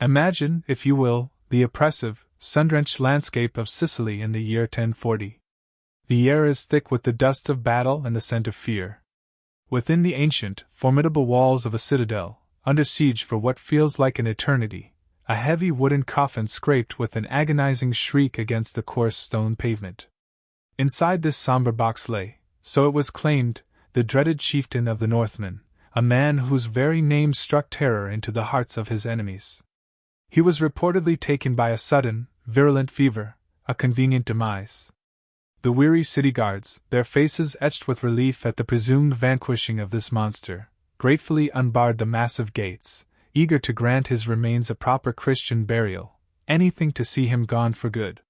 Imagine, if you will, the oppressive, sun-drenched landscape of Sicily in the year 1040. The air is thick with the dust of battle and the scent of fear. Within the ancient, formidable walls of a citadel, under siege for what feels like an eternity, a heavy wooden coffin scraped with an agonizing shriek against the coarse stone pavement. Inside this somber box lay, so it was claimed, the dreaded chieftain of the Northmen, a man whose very name struck terror into the hearts of his enemies. He was reportedly taken by a sudden, virulent fever, a convenient demise. The weary city guards, their faces etched with relief at the presumed vanquishing of this monster, gratefully unbarred the massive gates, eager to grant his remains a proper Christian burial, anything to see him gone for good.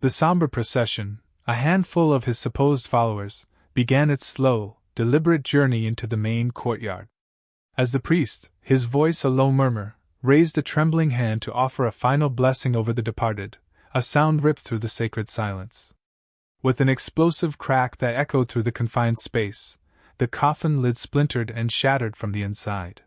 The somber procession, a handful of his supposed followers, began its slow, deliberate journey into the main courtyard. As the priest, his voice a low murmur, raised a trembling hand to offer a final blessing over the departed, a sound ripped through the sacred silence. With an explosive crack that echoed through the confined space, the coffin lid splintered and shattered from the inside.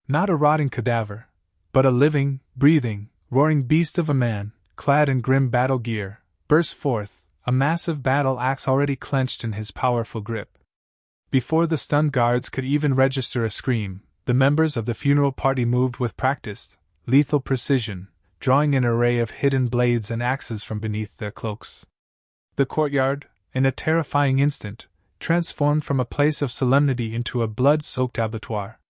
Not a rotting cadaver, but a living, breathing, roaring beast of a man, clad in grim battle gear, burst forth, a massive battle axe already clenched in his powerful grip. Before the stunned guards could even register a scream, the members of the funeral party moved with practiced, lethal precision, drawing an array of hidden blades and axes from beneath their cloaks. The courtyard, in a terrifying instant, transformed from a place of solemnity into a blood-soaked abattoir.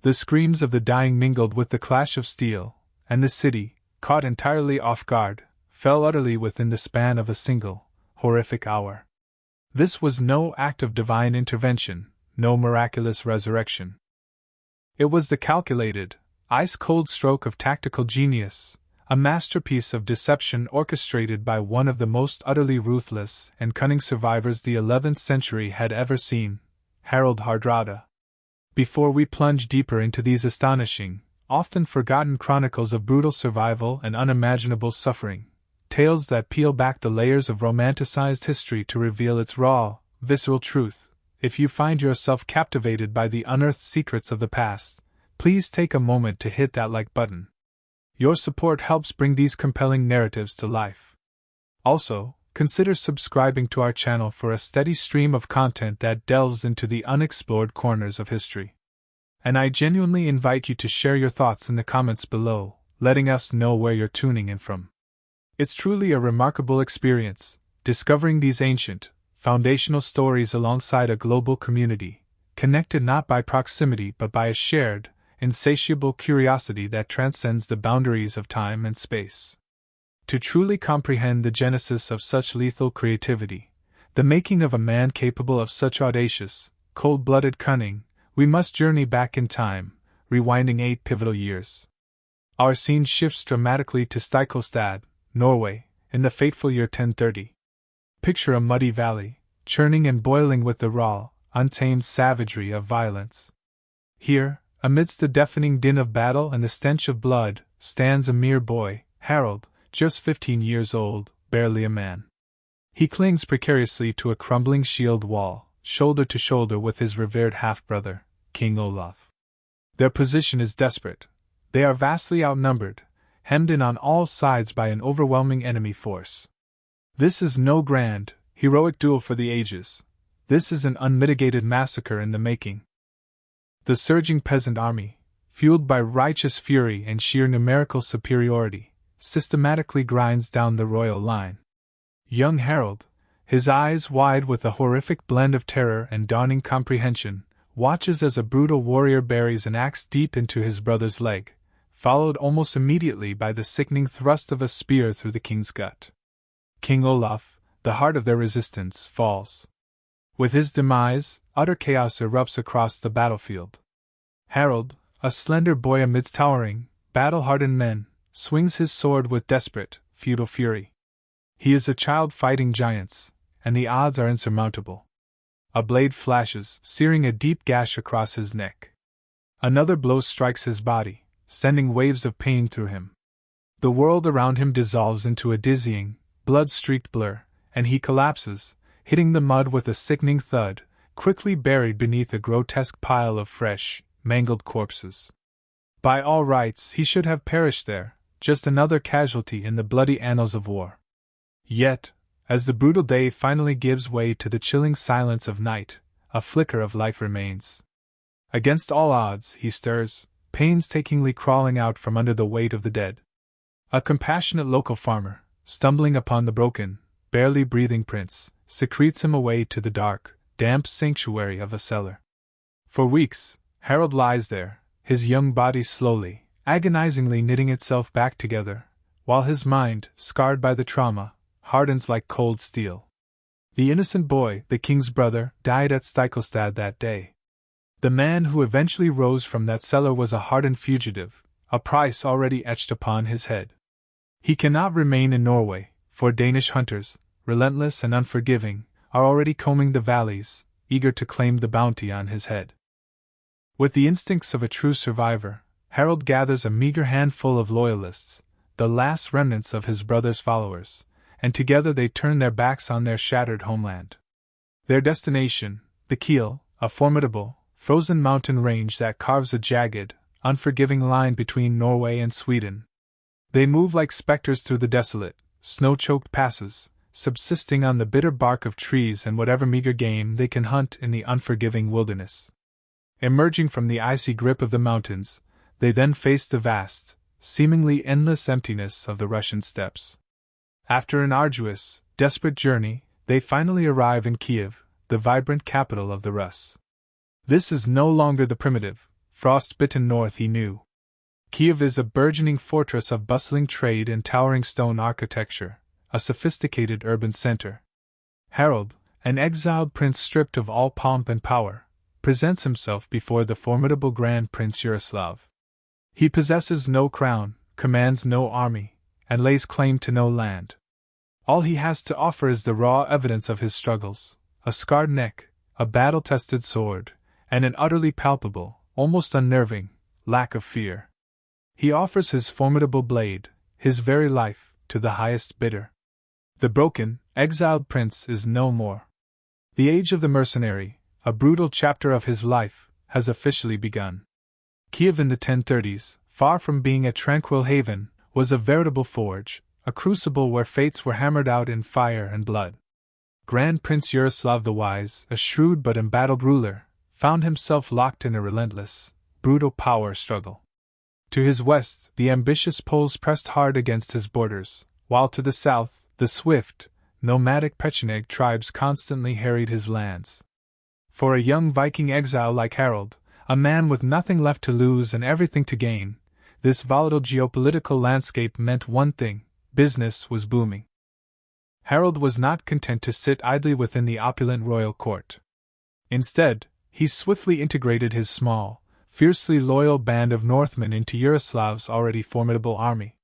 The screams of the dying mingled with the clash of steel, and the city, caught entirely off guard, fell utterly within the span of a single, horrific hour. This was no act of divine intervention, no miraculous resurrection. It was the calculated, ice-cold stroke of tactical genius, a masterpiece of deception orchestrated by one of the most utterly ruthless and cunning survivors the 11th century had ever seen, Harald Hardrada. Before we plunge deeper into these astonishing, often forgotten chronicles of brutal survival and unimaginable suffering, tales that peel back the layers of romanticized history to reveal its raw, visceral truth, if you find yourself captivated by the unearthed secrets of the past, please take a moment to hit that like button. Your support helps bring these compelling narratives to life. Also, consider subscribing to our channel for a steady stream of content that delves into the unexplored corners of history. And I genuinely invite you to share your thoughts in the comments below, letting us know where you're tuning in from. It's truly a remarkable experience, discovering these ancient, foundational stories alongside a global community, connected not by proximity but by a shared, insatiable curiosity that transcends the boundaries of time and space. To truly comprehend the genesis of such lethal creativity, the making of a man capable of such audacious, cold-blooded cunning, we must journey back in time, rewinding 8 pivotal years. Our scene shifts dramatically to Stiklestad, Norway, in the fateful year 1030. Picture a muddy valley, churning and boiling with the raw, untamed savagery of violence. Here, amidst the deafening din of battle and the stench of blood, stands a mere boy, Harald, just 15 years old, barely a man. He clings precariously to a crumbling shield wall, shoulder to shoulder with his revered half-brother, King Olaf. Their position is desperate. They are vastly outnumbered, hemmed in on all sides by an overwhelming enemy force. This is no grand, heroic duel for the ages. This is an unmitigated massacre in the making. The surging peasant army, fueled by righteous fury and sheer numerical superiority, systematically grinds down the royal line. Young Harald, his eyes wide with a horrific blend of terror and dawning comprehension, watches as a brutal warrior buries an axe deep into his brother's leg, followed almost immediately by the sickening thrust of a spear through the king's gut. King Olaf, the heart of their resistance, falls. With his demise, utter chaos erupts across the battlefield. Harald, a slender boy amidst towering, battle-hardened men, swings his sword with desperate, futile fury. He is a child fighting giants, and the odds are insurmountable. A blade flashes, searing a deep gash across his neck. Another blow strikes his body, sending waves of pain through him. The world around him dissolves into a dizzying, blood-streaked blur, and he collapses, hitting the mud with a sickening thud, quickly buried beneath a grotesque pile of fresh, mangled corpses. By all rights, he should have perished there, just another casualty in the bloody annals of war. Yet, as the brutal day finally gives way to the chilling silence of night, a flicker of life remains. Against all odds, he stirs, painstakingly crawling out from under the weight of the dead. A compassionate local farmer, stumbling upon the broken, barely breathing prince, secretes him away to the dark, damp sanctuary of a cellar. For weeks, Harald lies there, his young body slowly, agonizingly knitting itself back together, while his mind, scarred by the trauma, hardens like cold steel. The innocent boy, the king's brother, died at Stiklestad that day. The man who eventually rose from that cellar was a hardened fugitive, a price already etched upon his head. He cannot remain in Norway, for Danish hunters, relentless and unforgiving, are already combing the valleys, eager to claim the bounty on his head. With the instincts of a true survivor, Harald gathers a meager handful of loyalists, the last remnants of his brother's followers, and together they turn their backs on their shattered homeland. Their destination, the Kiel, a formidable, frozen mountain range that carves a jagged, unforgiving line between Norway and Sweden. They move like specters through the desolate, snow-choked passes, subsisting on the bitter bark of trees and whatever meager game they can hunt in the unforgiving wilderness. Emerging from the icy grip of the mountains, they then face the vast, seemingly endless emptiness of the Russian steppes. After an arduous, desperate journey, they finally arrive in Kiev, the vibrant capital of the Rus. This is no longer the primitive, frost-bitten north he knew. Kiev is a burgeoning fortress of bustling trade and towering stone architecture, a sophisticated urban center. Harald, an exiled prince stripped of all pomp and power, presents himself before the formidable Grand Prince Yaroslav. He possesses no crown, commands no army, and lays claim to no land. All he has to offer is the raw evidence of his struggles, a scarred neck, a battle-tested sword, and an utterly palpable, almost unnerving, lack of fear. He offers his formidable blade, his very life, to the highest bidder. The broken, exiled prince is no more. The age of the mercenary, a brutal chapter of his life, has officially begun. Kiev in the 1030s, far from being a tranquil haven, was a veritable forge, a crucible where fates were hammered out in fire and blood. Grand Prince Yaroslav the Wise, a shrewd but embattled ruler, found himself locked in a relentless, brutal power struggle. To his west, the ambitious Poles pressed hard against his borders, while to the south, the swift, nomadic Pecheneg tribes constantly harried his lands. For a young Viking exile like Harald, a man with nothing left to lose and everything to gain, this volatile geopolitical landscape meant one thing: business was booming. Harald was not content to sit idly within the opulent royal court. Instead, he swiftly integrated his small, fiercely loyal band of Northmen into Yaroslav's already formidable army.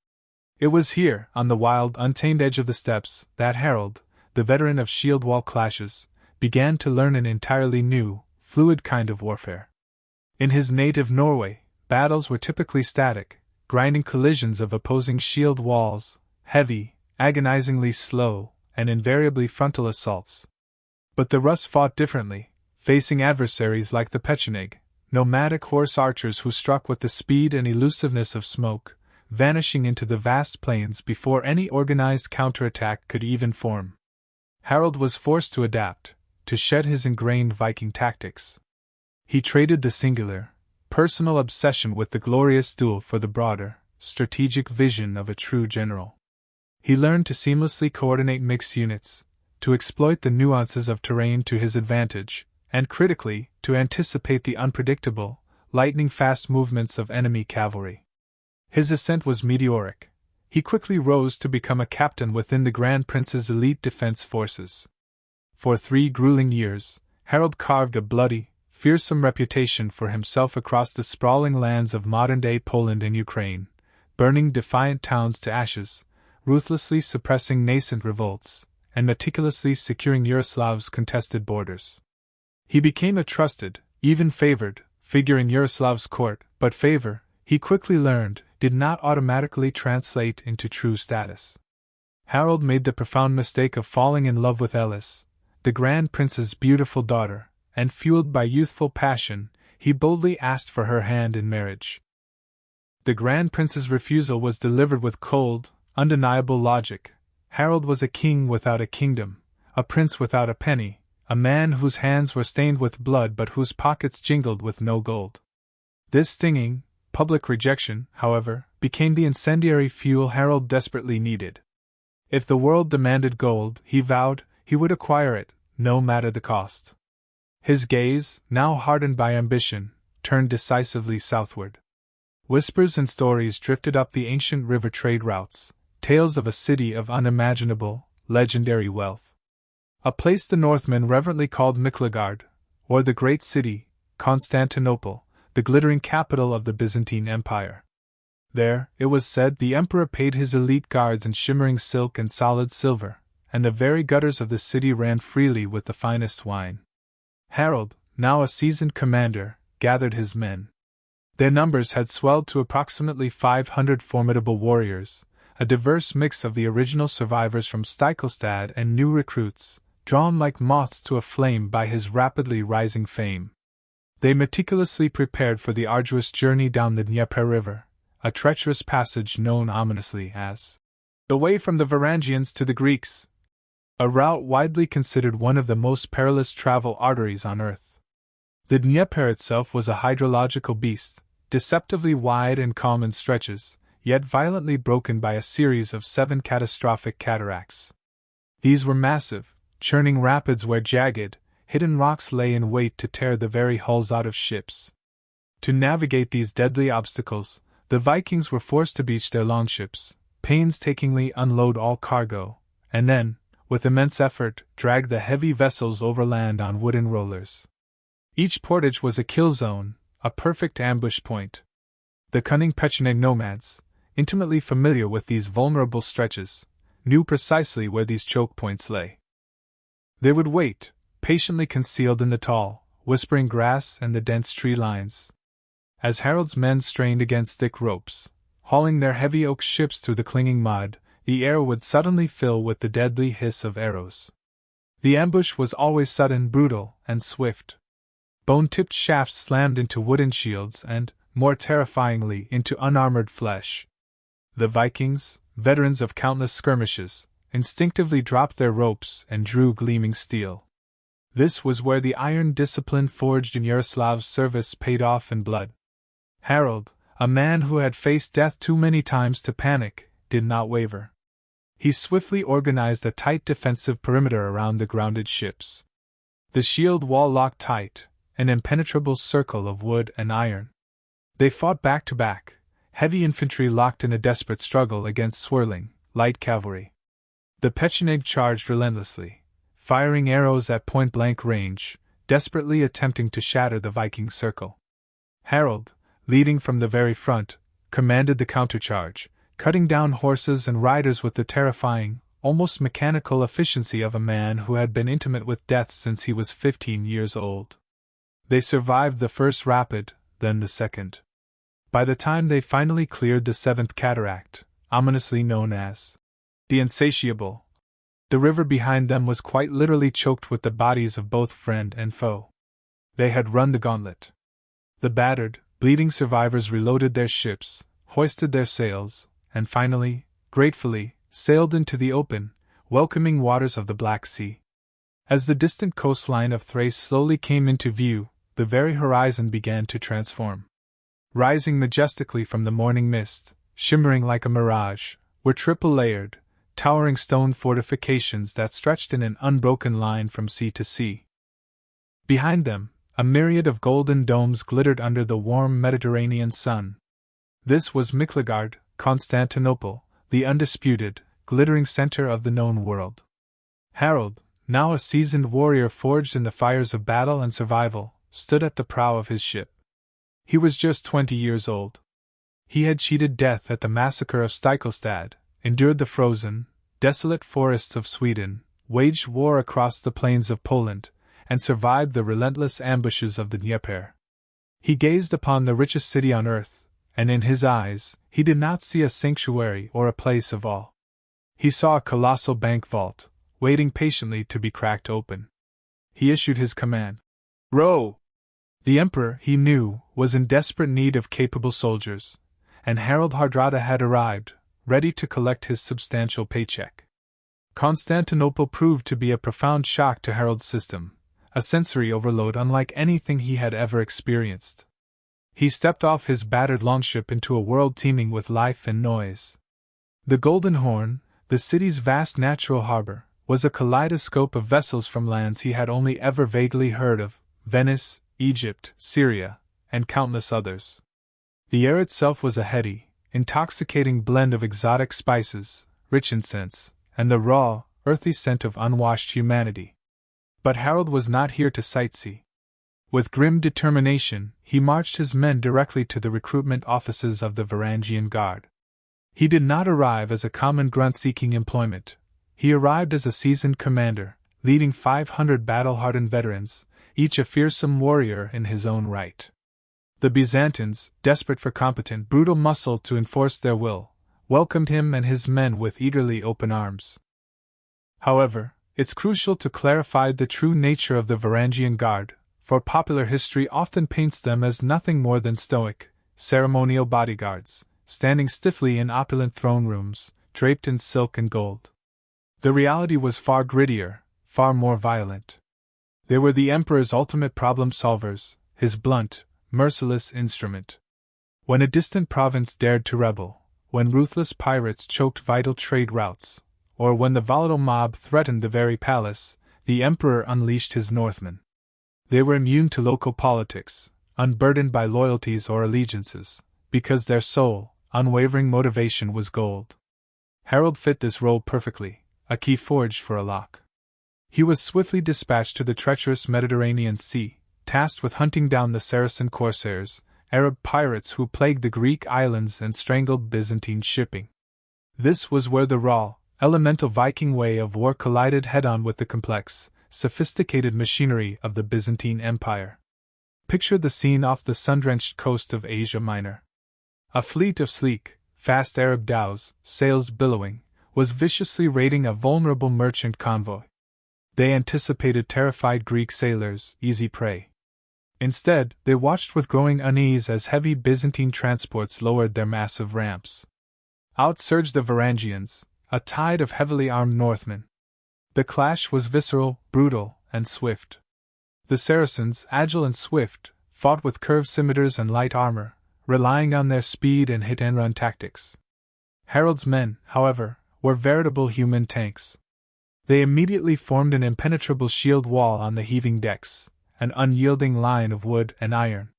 It was here, on the wild, untamed edge of the steppes, that Harald, the veteran of shield wall clashes, began to learn an entirely new, fluid kind of warfare. In his native Norway, battles were typically static, grinding collisions of opposing shield walls, heavy, agonizingly slow, and invariably frontal assaults. But the Rus fought differently, facing adversaries like the Pecheneg, nomadic horse archers who struck with the speed and elusiveness of smoke, vanishing into the vast plains before any organized counterattack could even form. Harald was forced to adapt, to shed his ingrained Viking tactics. He traded the singular, personal obsession with the glorious duel for the broader, strategic vision of a true general. He learned to seamlessly coordinate mixed units, to exploit the nuances of terrain to his advantage, and critically, to anticipate the unpredictable, lightning-fast movements of enemy cavalry. His ascent was meteoric. He quickly rose to become a captain within the Grand Prince's elite defense forces. For 3 grueling years, Harald carved a bloody, fearsome reputation for himself across the sprawling lands of modern-day Poland and Ukraine, burning defiant towns to ashes, ruthlessly suppressing nascent revolts, and meticulously securing Yaroslav's contested borders. He became a trusted, even favored, figure in Yaroslav's court, but favor, he quickly learned, did not automatically translate into true status. Harald made the profound mistake of falling in love with Elis, the Grand Prince's beautiful daughter, and fueled by youthful passion, he boldly asked for her hand in marriage. The Grand Prince's refusal was delivered with cold, undeniable logic. Harald was a king without a kingdom, a prince without a penny, a man whose hands were stained with blood but whose pockets jingled with no gold. This stinging, public rejection, however, became the incendiary fuel Harald desperately needed. If the world demanded gold, he vowed, he would acquire it, no matter the cost. His gaze, now hardened by ambition, turned decisively southward. Whispers and stories drifted up the ancient river trade routes, tales of a city of unimaginable, legendary wealth. A place the Northmen reverently called Miklagard, or the Great City, Constantinople, the glittering capital of the Byzantine Empire. There, it was said, the emperor paid his elite guards in shimmering silk and solid silver, and the very gutters of the city ran freely with the finest wine. Harald, now a seasoned commander, gathered his men. Their numbers had swelled to approximately 500 formidable warriors, a diverse mix of the original survivors from Stiklestad and new recruits, drawn like moths to a flame by his rapidly rising fame. They meticulously prepared for the arduous journey down the Dnieper River, a treacherous passage known ominously as the way from the Varangians to the Greeks, a route widely considered one of the most perilous travel arteries on earth. The Dnieper itself was a hydrological beast, deceptively wide and calm in stretches, yet violently broken by a series of 7 catastrophic cataracts. These were massive, churning rapids where jagged, hidden rocks lay in wait to tear the very hulls out of ships. To navigate these deadly obstacles, the Vikings were forced to beach their longships, painstakingly unload all cargo, and then, with immense effort, drag the heavy vessels overland on wooden rollers. Each portage was a kill zone, a perfect ambush point. The cunning Pecheneг nomads, intimately familiar with these vulnerable stretches, knew precisely where these choke points lay. They would wait, patiently concealed in the tall, whispering grass and the dense tree lines. As Harald's men strained against thick ropes, hauling their heavy oak ships through the clinging mud, the air would suddenly fill with the deadly hiss of arrows. The ambush was always sudden, brutal, and swift. Bone-tipped shafts slammed into wooden shields and, more terrifyingly, into unarmored flesh. The Vikings, veterans of countless skirmishes, instinctively dropped their ropes and drew gleaming steel. This was where the iron discipline forged in Yaroslav's service paid off in blood. Harald, a man who had faced death too many times to panic, did not waver. He swiftly organized a tight defensive perimeter around the grounded ships. The shield wall locked tight, an impenetrable circle of wood and iron. They fought back to back, heavy infantry locked in a desperate struggle against swirling, light cavalry. The Pechenegs charged relentlessly, firing arrows at point-blank range, desperately attempting to shatter the Viking circle. Harald, leading from the very front, commanded the countercharge, cutting down horses and riders with the terrifying, almost mechanical efficiency of a man who had been intimate with death since he was 15 years old. They survived the first rapid, then the second. By the time they finally cleared the 7th cataract, ominously known as the Insatiable, the river behind them was quite literally choked with the bodies of both friend and foe. They had run the gauntlet. The battered, bleeding survivors reloaded their ships, hoisted their sails, and finally, gratefully, sailed into the open, welcoming waters of the Black Sea. As the distant coastline of Thrace slowly came into view, the very horizon began to transform. Rising majestically from the morning mist, shimmering like a mirage, were triple-layered, towering stone fortifications that stretched in an unbroken line from sea to sea. Behind them, a myriad of golden domes glittered under the warm Mediterranean sun. This was Miklagard, Constantinople, the undisputed, glittering center of the known world. Harald, now a seasoned warrior forged in the fires of battle and survival, stood at the prow of his ship. He was just 20 years old. He had cheated death at the massacre of Stiklestad, endured the frozen, desolate forests of Sweden, waged war across the plains of Poland, and survived the relentless ambushes of the Dnieper. He gazed upon the richest city on earth, and in his eyes, he did not see a sanctuary or a place of awe. He saw a colossal bank vault, waiting patiently to be cracked open. He issued his command. Row! The emperor, he knew, was in desperate need of capable soldiers, and Harald Hardrada had arrived, ready to collect his substantial paycheck. Constantinople proved to be a profound shock to Harald's system, a sensory overload unlike anything he had ever experienced. He stepped off his battered longship into a world teeming with life and noise. The Golden Horn, the city's vast natural harbor, was a kaleidoscope of vessels from lands he had only ever vaguely heard of: Venice, Egypt, Syria, and countless others. The air itself was a heady, intoxicating blend of exotic spices, rich incense, and the raw, earthy scent of unwashed humanity. But Harald was not here to sightsee. With grim determination, he marched his men directly to the recruitment offices of the Varangian Guard. He did not arrive as a common grunt seeking employment. He arrived as a seasoned commander, leading 500 battle-hardened veterans, each a fearsome warrior in his own right. The Byzantines, desperate for competent, brutal muscle to enforce their will, welcomed him and his men with eagerly open arms. However, it's crucial to clarify the true nature of the Varangian Guard, for popular history often paints them as nothing more than stoic, ceremonial bodyguards, standing stiffly in opulent throne rooms, draped in silk and gold. The reality was far grittier, far more violent. They were the Emperor's ultimate problem solvers, his blunt, merciless instrument. When a distant province dared to rebel, when ruthless pirates choked vital trade routes, or when the volatile mob threatened the very palace, the Emperor unleashed his Northmen. They were immune to local politics, unburdened by loyalties or allegiances, because their sole, unwavering motivation was gold. Harald fit this role perfectly, a key forged for a lock. He was swiftly dispatched to the treacherous Mediterranean Sea, tasked with hunting down the Saracen corsairs, Arab pirates who plagued the Greek islands and strangled Byzantine shipping. This was where the raw, elemental Viking way of war collided head-on with the complex, sophisticated machinery of the Byzantine Empire. Picture the scene off the sun-drenched coast of Asia Minor. A fleet of sleek, fast Arab dhows, sails billowing, was viciously raiding a vulnerable merchant convoy. They anticipated terrified Greek sailors, easy prey. Instead, they watched with growing unease as heavy Byzantine transports lowered their massive ramps. Out surged the Varangians, a tide of heavily armed Northmen. The clash was visceral, brutal, and swift. The Saracens, agile and swift, fought with curved scimitars and light armor, relying on their speed and hit-and-run tactics. Harald's men, however, were veritable human tanks. They immediately formed an impenetrable shield wall on the heaving decks, an unyielding line of wood and iron.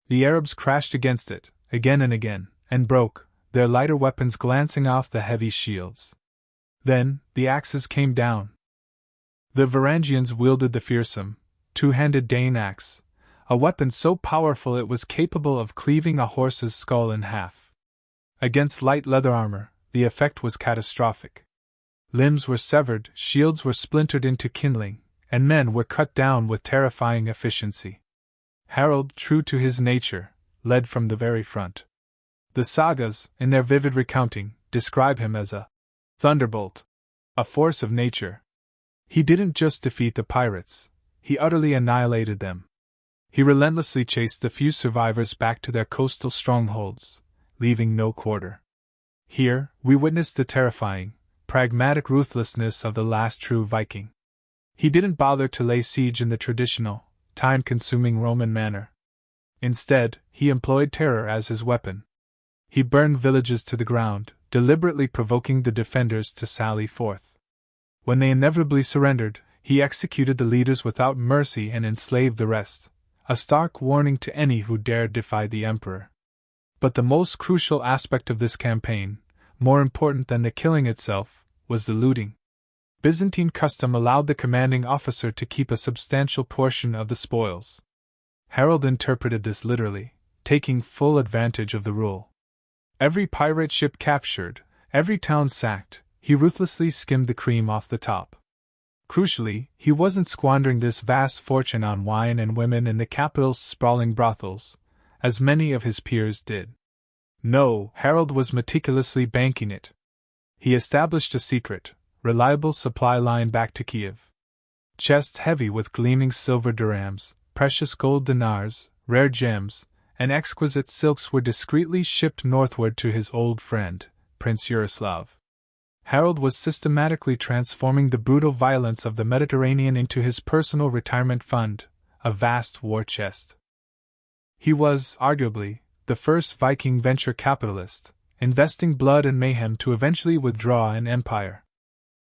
The Arabs crashed against it, again and again, and broke, their lighter weapons glancing off the heavy shields. Then, the axes came down. The Varangians wielded the fearsome, two-handed Dane axe, a weapon so powerful it was capable of cleaving a horse's skull in half. Against light leather armor, the effect was catastrophic. Limbs were severed, shields were splintered into kindling, and men were cut down with terrifying efficiency. Harald, true to his nature, led from the very front. The sagas, in their vivid recounting, describe him as a thunderbolt, a force of nature. He didn't just defeat the pirates, he utterly annihilated them. He relentlessly chased the few survivors back to their coastal strongholds, leaving no quarter. Here, we witnessed the terrifying, pragmatic ruthlessness of the last true Viking. He didn't bother to lay siege in the traditional, time-consuming Roman manner. Instead, he employed terror as his weapon. He burned villages to the ground, deliberately provoking the defenders to sally forth. When they inevitably surrendered, he executed the leaders without mercy and enslaved the rest, a stark warning to any who dared defy the emperor. But the most crucial aspect of this campaign, more important than the killing itself, was the looting. Byzantine custom allowed the commanding officer to keep a substantial portion of the spoils. Harald interpreted this literally, taking full advantage of the rule. Every pirate ship captured, every town sacked, he ruthlessly skimmed the cream off the top. Crucially, he wasn't squandering this vast fortune on wine and women in the capital's sprawling brothels, as many of his peers did. No, Harald was meticulously banking it. He established a secret, reliable supply line back to Kiev. Chests heavy with gleaming silver dirhams, precious gold dinars, rare gems, and exquisite silks were discreetly shipped northward to his old friend, Prince Yaroslav. Harald was systematically transforming the brutal violence of the Mediterranean into his personal retirement fund, a vast war chest. He was, arguably, the first Viking venture capitalist, investing blood and mayhem to eventually withdraw an empire.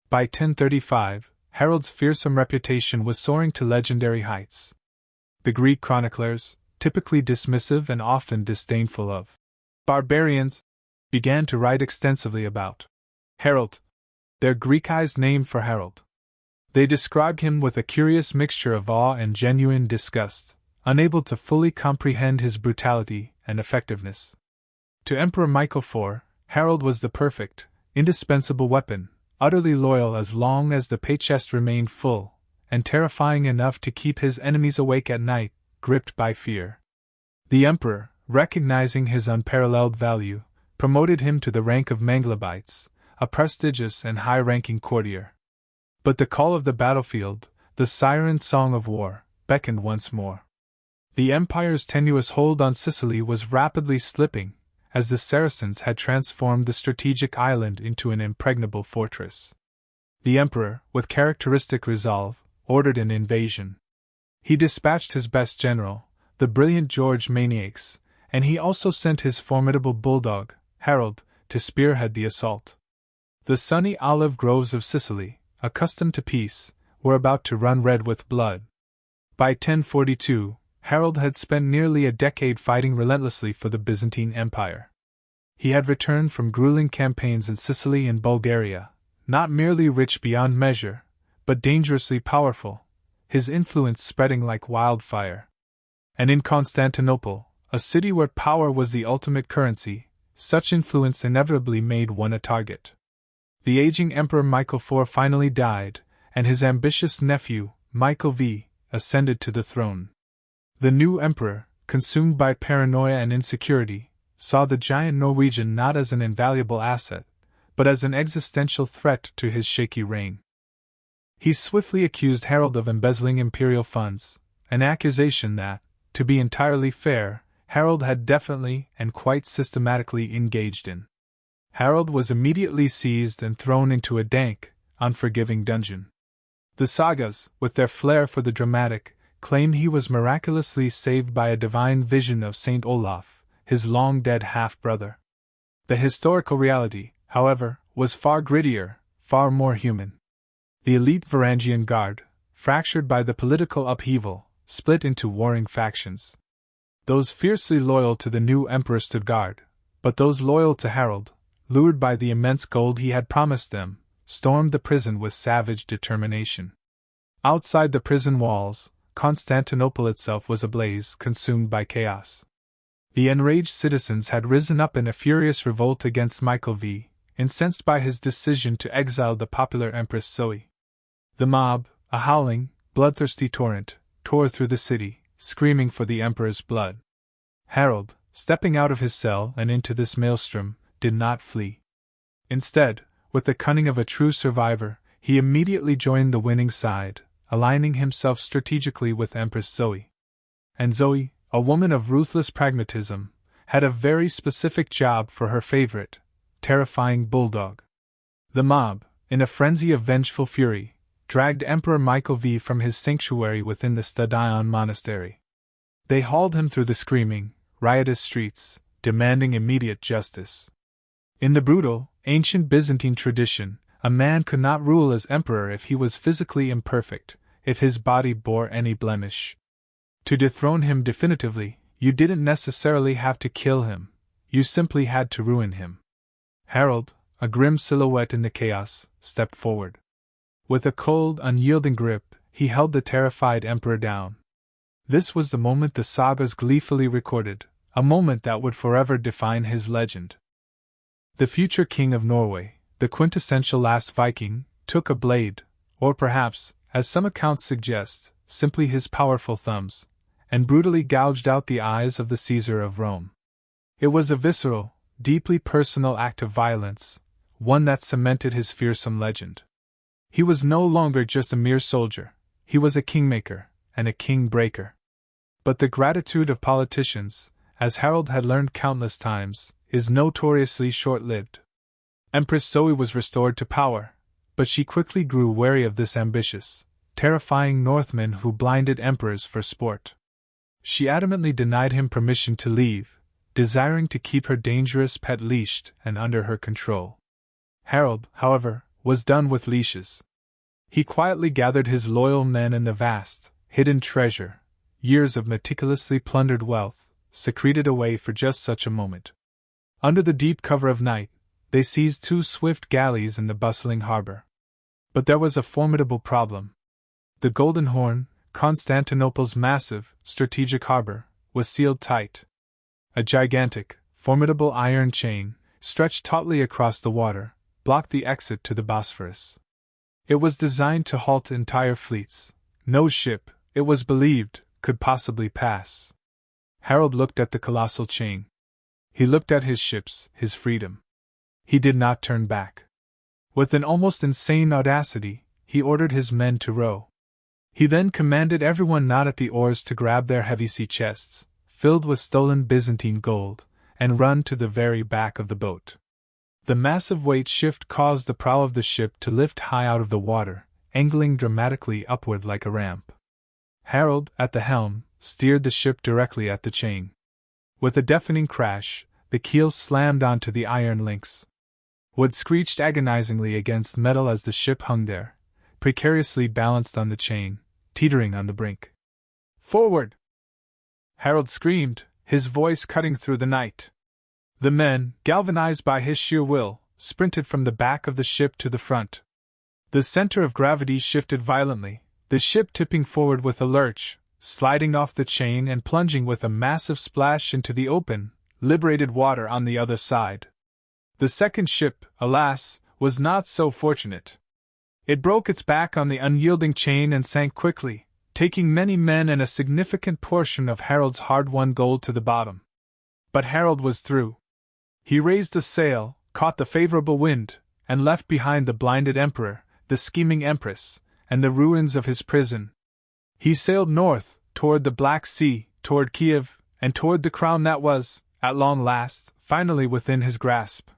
By 1035, Harald's fearsome reputation was soaring to legendary heights. The Greek chroniclers, typically dismissive and often disdainful of barbarians, began to write extensively about Harald, their Greekized name for Harald. They described him with a curious mixture of awe and genuine disgust, unable to fully comprehend his brutality and effectiveness. To Emperor Michael IV, Harald was the perfect, indispensable weapon, utterly loyal as long as the paychest remained full, and terrifying enough to keep his enemies awake at night, gripped by fear. The emperor, recognizing his unparalleled value, promoted him to the rank of Manglabites, a prestigious and high-ranking courtier. But the call of the battlefield, the siren song of war, beckoned once more. The empire's tenuous hold on Sicily was rapidly slipping, as the Saracens had transformed the strategic island into an impregnable fortress. The emperor, with characteristic resolve, ordered an invasion. He dispatched his best general, the brilliant George Maniax, and he also sent his formidable bulldog, Harald, to spearhead the assault. The sunny olive groves of Sicily, accustomed to peace, were about to run red with blood. By 1042, Harald had spent nearly a decade fighting relentlessly for the Byzantine Empire. He had returned from grueling campaigns in Sicily and Bulgaria, not merely rich beyond measure, but dangerously powerful, his influence spreading like wildfire. And in Constantinople, a city where power was the ultimate currency, such influence inevitably made one a target. The aging Emperor Michael IV finally died, and his ambitious nephew, Michael V, ascended to the throne. The new emperor, consumed by paranoia and insecurity, saw the giant Norwegian not as an invaluable asset, but as an existential threat to his shaky reign. He swiftly accused Harald of embezzling imperial funds, an accusation that, to be entirely fair, Harald had definitely and quite systematically engaged in. Harald was immediately seized and thrown into a dank, unforgiving dungeon. The sagas, with their flair for the dramatic, claim he was miraculously saved by a divine vision of Saint Olaf, his long-dead half-brother. The historical reality, however, was far grittier, far more human. The elite Varangian Guard, fractured by the political upheaval, split into warring factions. Those fiercely loyal to the new emperor stood guard, but those loyal to Harald, lured by the immense gold he had promised them, stormed the prison with savage determination. Outside the prison walls, Constantinople itself was ablaze, consumed by chaos. The enraged citizens had risen up in a furious revolt against Michael V, incensed by his decision to exile the popular Empress Zoe. The mob, a howling, bloodthirsty torrent, tore through the city, screaming for the emperor's blood. Harald, stepping out of his cell and into this maelstrom, did not flee. Instead, with the cunning of a true survivor, he immediately joined the winning side, aligning himself strategically with Empress Zoe. And Zoe, a woman of ruthless pragmatism, had a very specific job for her favorite, terrifying bulldog. The mob, in a frenzy of vengeful fury, dragged Emperor Michael V from his sanctuary within the Stadion monastery. They hauled him through the screaming, riotous streets, demanding immediate justice. In the brutal, ancient Byzantine tradition, a man could not rule as emperor if he was physically imperfect, if his body bore any blemish. To dethrone him definitively, you didn't necessarily have to kill him, you simply had to ruin him. Harald, a grim silhouette in the chaos, stepped forward. With a cold, unyielding grip, he held the terrified emperor down. This was the moment the sagas gleefully recorded, a moment that would forever define his legend. The future king of Norway, the quintessential last Viking, took a blade, or perhaps, as some accounts suggest, simply his powerful thumbs, and brutally gouged out the eyes of the Caesar of Rome. It was a visceral, deeply personal act of violence, one that cemented his fearsome legend. He was no longer just a mere soldier, he was a kingmaker, and a king-breaker. But the gratitude of politicians, as Harald had learned countless times, is notoriously short-lived. Empress Zoe was restored to power, but she quickly grew wary of this ambitious, terrifying Northman who blinded emperors for sport. She adamantly denied him permission to leave, desiring to keep her dangerous pet leashed and under her control. Harald, however, was done with leashes. He quietly gathered his loyal men and the vast, hidden treasure, years of meticulously plundered wealth, secreted away for just such a moment. Under the deep cover of night, they seized 2 swift galleys in the bustling harbor. But there was a formidable problem. The Golden Horn, Constantinople's massive, strategic harbor, was sealed tight. A gigantic, formidable iron chain, stretched tautly across the water, blocked the exit to the Bosphorus. It was designed to halt entire fleets. No ship, it was believed, could possibly pass. Harald looked at the colossal chain. He looked at his ships, his freedom. He did not turn back. With an almost insane audacity, he ordered his men to row. He then commanded everyone not at the oars to grab their heavy sea chests, filled with stolen Byzantine gold, and run to the very back of the boat. The massive weight shift caused the prow of the ship to lift high out of the water, angling dramatically upward like a ramp. Harald, at the helm, steered the ship directly at the chain. With a deafening crash, the keel slammed onto the iron links. Wood screeched agonizingly against metal as the ship hung there, precariously balanced on the chain, teetering on the brink. "Forward!" Harald screamed, his voice cutting through the night. The men, galvanized by his sheer will, sprinted from the back of the ship to the front. The center of gravity shifted violently, the ship tipping forward with a lurch, sliding off the chain and plunging with a massive splash into the open, liberated water on the other side. The second ship, alas, was not so fortunate. It broke its back on the unyielding chain and sank quickly, taking many men and a significant portion of Harald's hard-won gold to the bottom. But Harald was through. He raised a sail, caught the favorable wind, and left behind the blinded emperor, the scheming empress, and the ruins of his prison. He sailed north, toward the Black Sea, toward Kiev, and toward the crown that was, at long last, finally within his grasp.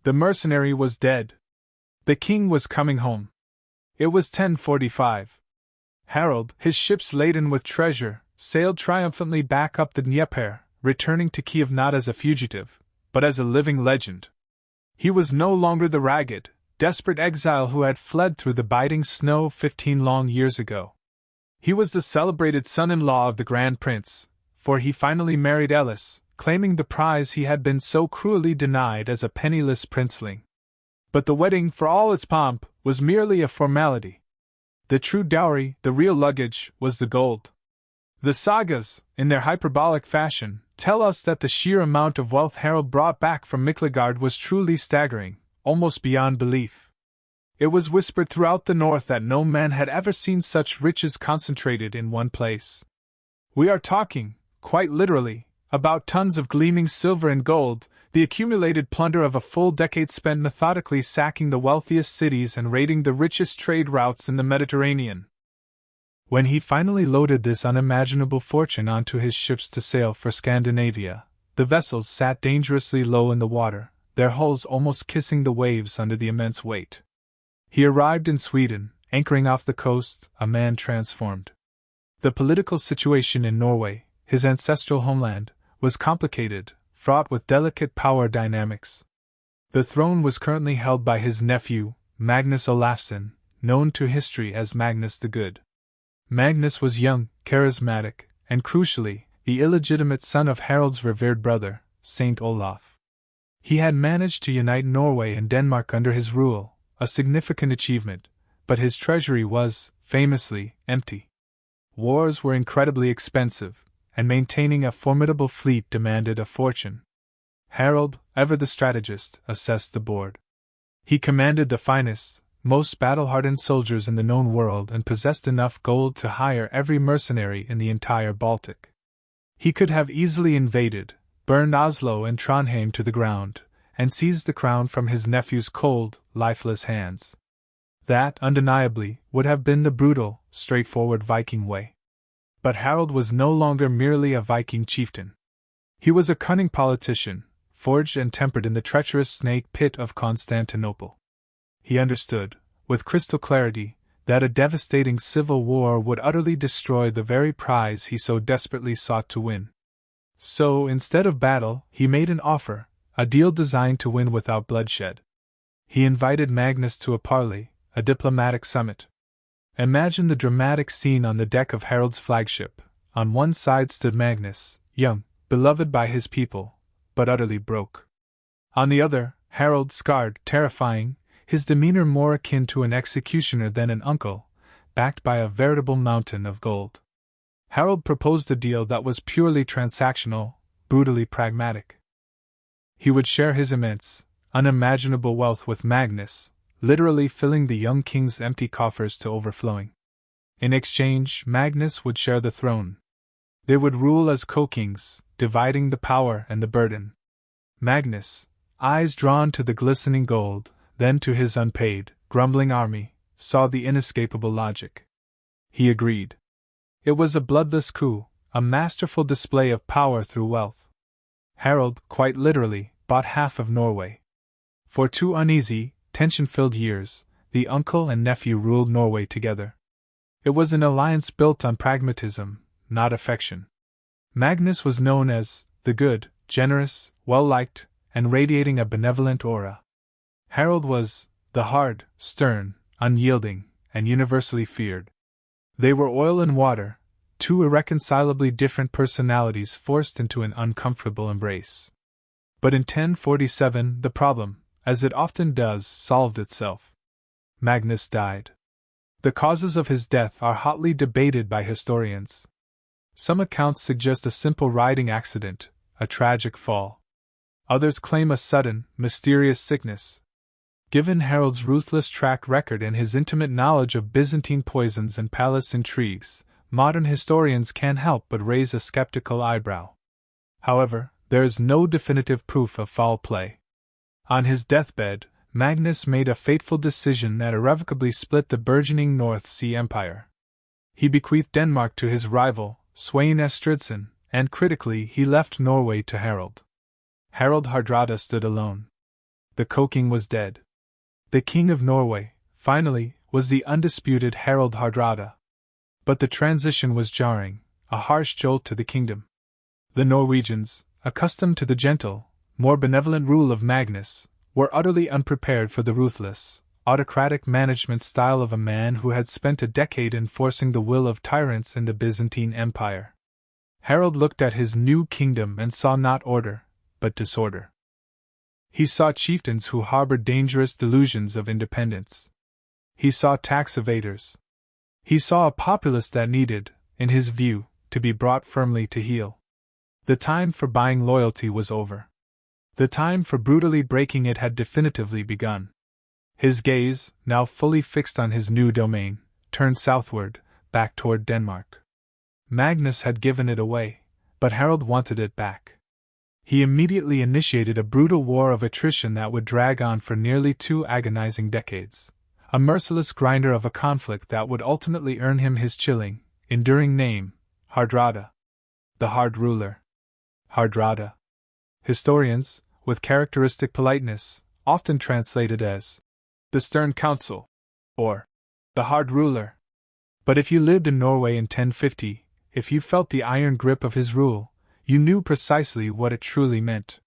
The mercenary was dead. The king was coming home. It was 1045. Harald, his ships laden with treasure, sailed triumphantly back up the Dnieper, returning to Kiev not as a fugitive, but as a living legend. He was no longer the ragged, desperate exile who had fled through the biting snow 15 long years ago. He was the celebrated son-in-law of the Grand Prince, for he finally married Elis, claiming the prize he had been so cruelly denied as a penniless princeling. But the wedding, for all its pomp, was merely a formality. The true dowry, the real luggage, was the gold. The sagas, in their hyperbolic fashion, tell us that the sheer amount of wealth Harald brought back from Miklagard was truly staggering, almost beyond belief. It was whispered throughout the north that no man had ever seen such riches concentrated in one place. We are talking, quite literally, about tons of gleaming silver and gold, the accumulated plunder of a full decade spent methodically sacking the wealthiest cities and raiding the richest trade routes in the Mediterranean. When he finally loaded this unimaginable fortune onto his ships to sail for Scandinavia, the vessels sat dangerously low in the water, their hulls almost kissing the waves under the immense weight. He arrived in Sweden, anchoring off the coast, a man transformed. The political situation in Norway, his ancestral homeland, was complicated, fraught with delicate power dynamics. The throne was currently held by his nephew, Magnus Olafsson, known to history as Magnus the Good. Magnus was young, charismatic, and crucially, the illegitimate son of Harald's revered brother, Saint Olaf. He had managed to unite Norway and Denmark under his rule, a significant achievement, but his treasury was, famously, empty. Wars were incredibly expensive, and maintaining a formidable fleet demanded a fortune. Harald, ever the strategist, assessed the board. He commanded the finest, most battle-hardened soldiers in the known world and possessed enough gold to hire every mercenary in the entire Baltic. He could have easily invaded, burned Oslo and Trondheim to the ground, and seized the crown from his nephew's cold, lifeless hands. That, undeniably, would have been the brutal, straightforward Viking way. But Harald was no longer merely a Viking chieftain. He was a cunning politician, forged and tempered in the treacherous snake pit of Constantinople. He understood, with crystal clarity, that a devastating civil war would utterly destroy the very prize he so desperately sought to win. So, instead of battle, he made an offer, a deal designed to win without bloodshed. He invited Magnus to a parley, a diplomatic summit. Imagine the dramatic scene on the deck of Harald's flagship. On one side stood Magnus, young, beloved by his people, but utterly broke. On the other, Harald, scarred, terrifying, his demeanor more akin to an executioner than an uncle, backed by a veritable mountain of gold. Harald proposed a deal that was purely transactional, brutally pragmatic. He would share his immense, unimaginable wealth with Magnus, literally filling the young king's empty coffers to overflowing. In exchange, Magnus would share the throne. They would rule as co-kings, dividing the power and the burden. Magnus, eyes drawn to the glistening gold, then to his unpaid, grumbling army, saw the inescapable logic. He agreed. It was a bloodless coup, a masterful display of power through wealth. Harald, quite literally, bought half of Norway. For 2 uneasy, tension-filled years, the uncle and nephew ruled Norway together. It was an alliance built on pragmatism, not affection. Magnus was known as the good, generous, well-liked, and radiating a benevolent aura. Harald was the hard, stern, unyielding, and universally feared. They were oil and water, 2 irreconcilably different personalities forced into an uncomfortable embrace. But in 1047 the problem, as it often does, solved itself. Magnus died. The causes of his death are hotly debated by historians. Some accounts suggest a simple riding accident, a tragic fall. Others claim a sudden, mysterious sickness. Given Harald's ruthless track record and his intimate knowledge of Byzantine poisons and palace intrigues, modern historians can't help but raise a skeptical eyebrow. However, there is no definitive proof of foul play. On his deathbed, Magnus made a fateful decision that irrevocably split the burgeoning North Sea Empire. He bequeathed Denmark to his rival, Svein Estridsson, and critically he left Norway to Harald. Harald Hardrada stood alone. The co-king was dead. The king of Norway, finally, was the undisputed Harald Hardrada. But the transition was jarring, a harsh jolt to the kingdom. The Norwegians, accustomed to the gentle, more benevolent rule of Magnus, were utterly unprepared for the ruthless, autocratic management style of a man who had spent a decade enforcing the will of tyrants in the Byzantine Empire. Harald looked at his new kingdom and saw not order, but disorder. He saw chieftains who harbored dangerous delusions of independence. He saw tax evaders. He saw a populace that needed, in his view, to be brought firmly to heel. The time for buying loyalty was over. The time for brutally breaking it had definitively begun. His gaze, now fully fixed on his new domain, turned southward, back toward Denmark. Magnus had given it away, but Harald wanted it back. He immediately initiated a brutal war of attrition that would drag on for nearly 2 agonizing decades, a merciless grinder of a conflict that would ultimately earn him his chilling, enduring name, Hardrada. The Hard Ruler. Hardrada. Historians, with characteristic politeness, often translate it as the Stern Council, or the Hard Ruler. But if you lived in Norway in 1050, if you felt the iron grip of his rule, you knew precisely what it truly meant.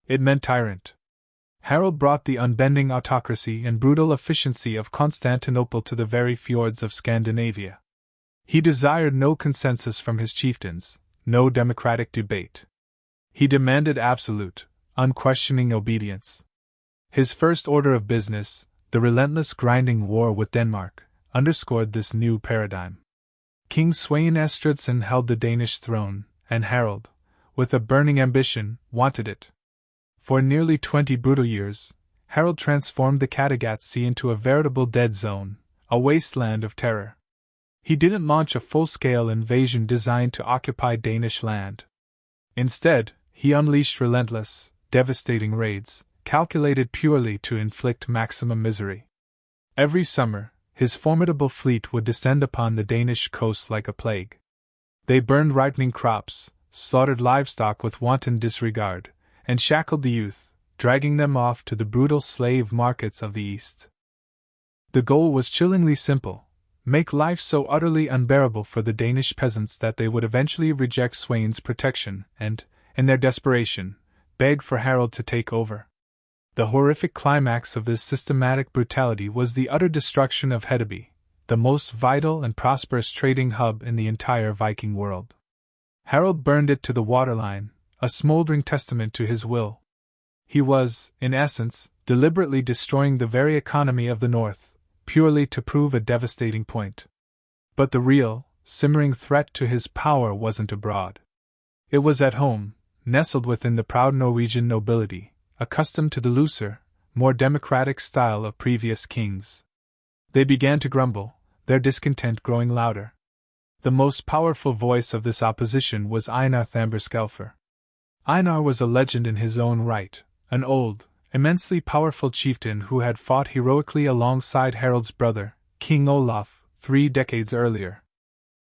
It meant tyrant. Harald brought the unbending autocracy and brutal efficiency of Constantinople to the very fjords of Scandinavia. He desired no consensus from his chieftains, no democratic debate. He demanded absolute, unquestioning obedience. His first order of business, the relentless grinding war with Denmark, underscored this new paradigm. King Svein Estridsson held the Danish throne, and Harald, with a burning ambition, wanted it. For nearly 20 brutal years, Harald transformed the Kattegat Sea into a veritable dead zone, a wasteland of terror. He didn't launch a full-scale invasion designed to occupy Danish land. Instead, he unleashed relentless, devastating raids, calculated purely to inflict maximum misery. Every summer, his formidable fleet would descend upon the Danish coast like a plague. They burned ripening crops, slaughtered livestock with wanton disregard, and shackled the youth, dragging them off to the brutal slave markets of the East. The goal was chillingly simple: make life so utterly unbearable for the Danish peasants that they would eventually reject Sweyn's protection and, in their desperation, beg for Harald to take over. The horrific climax of this systematic brutality was the utter destruction of Hedeby, the most vital and prosperous trading hub in the entire Viking world. Harald burned it to the waterline, a smoldering testament to his will. He was, in essence, deliberately destroying the very economy of the North, purely to prove a devastating point. But the real, simmering threat to his power wasn't abroad. It was at home, nestled within the proud Norwegian nobility, accustomed to the looser, more democratic style of previous kings. They began to grumble, their discontent growing louder. The most powerful voice of this opposition was Einar Thamberskelfer. Einar was a legend in his own right, an old, immensely powerful chieftain who had fought heroically alongside Harald's brother, King Olaf, 3 decades earlier.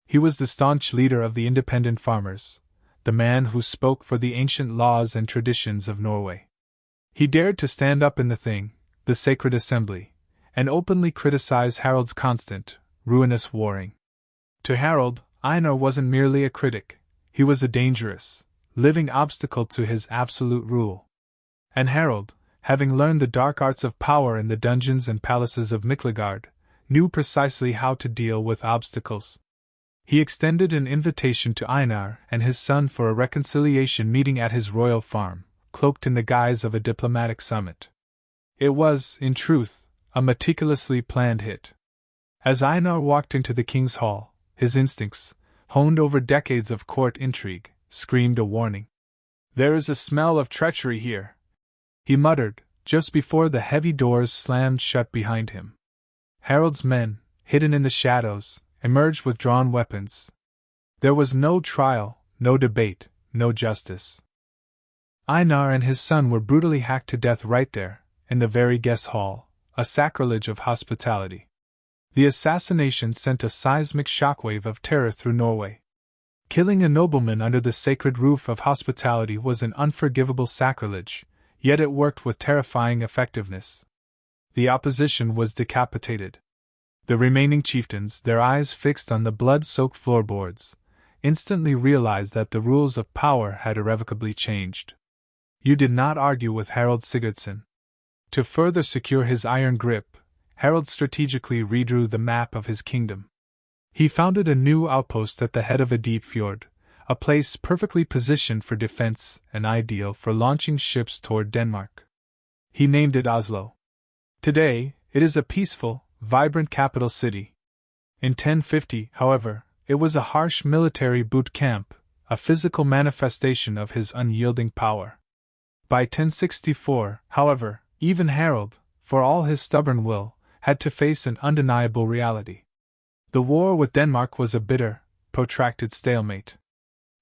He was the staunch leader of the independent farmers, the man who spoke for the ancient laws and traditions of Norway. He dared to stand up in the Thing, the sacred assembly, and openly criticize Harald's constant, ruinous warring. To Harald, Einar wasn't merely a critic, he was a dangerous, living obstacle to his absolute rule. And Harald, having learned the dark arts of power in the dungeons and palaces of Miklagard, knew precisely how to deal with obstacles. He extended an invitation to Einar and his son for a reconciliation meeting at his royal farm, cloaked in the guise of a diplomatic summit. It was, in truth, a meticulously planned hit. As Einar walked into the king's hall, his instincts, honed over decades of court intrigue, screamed a warning. "There is a smell of treachery here," he muttered, just before the heavy doors slammed shut behind him. Harald's men, hidden in the shadows, emerged with drawn weapons. There was no trial, no debate, no justice. Einar and his son were brutally hacked to death right there, in the very guest hall, a sacrilege of hospitality. The assassination sent a seismic shockwave of terror through Norway. Killing a nobleman under the sacred roof of hospitality was an unforgivable sacrilege, yet it worked with terrifying effectiveness. The opposition was decapitated. The remaining chieftains, their eyes fixed on the blood-soaked floorboards, instantly realized that the rules of power had irrevocably changed. You did not argue with Harald Sigurdsson. To further secure his iron grip, Harald strategically redrew the map of his kingdom. He founded a new outpost at the head of a deep fjord, a place perfectly positioned for defense and ideal for launching ships toward Denmark. He named it Oslo. Today, it is a peaceful, vibrant capital city. In 1050, however, it was a harsh military boot camp, a physical manifestation of his unyielding power. By 1064, however, even Harald, for all his stubborn will, had to face an undeniable reality. The war with Denmark was a bitter, protracted stalemate.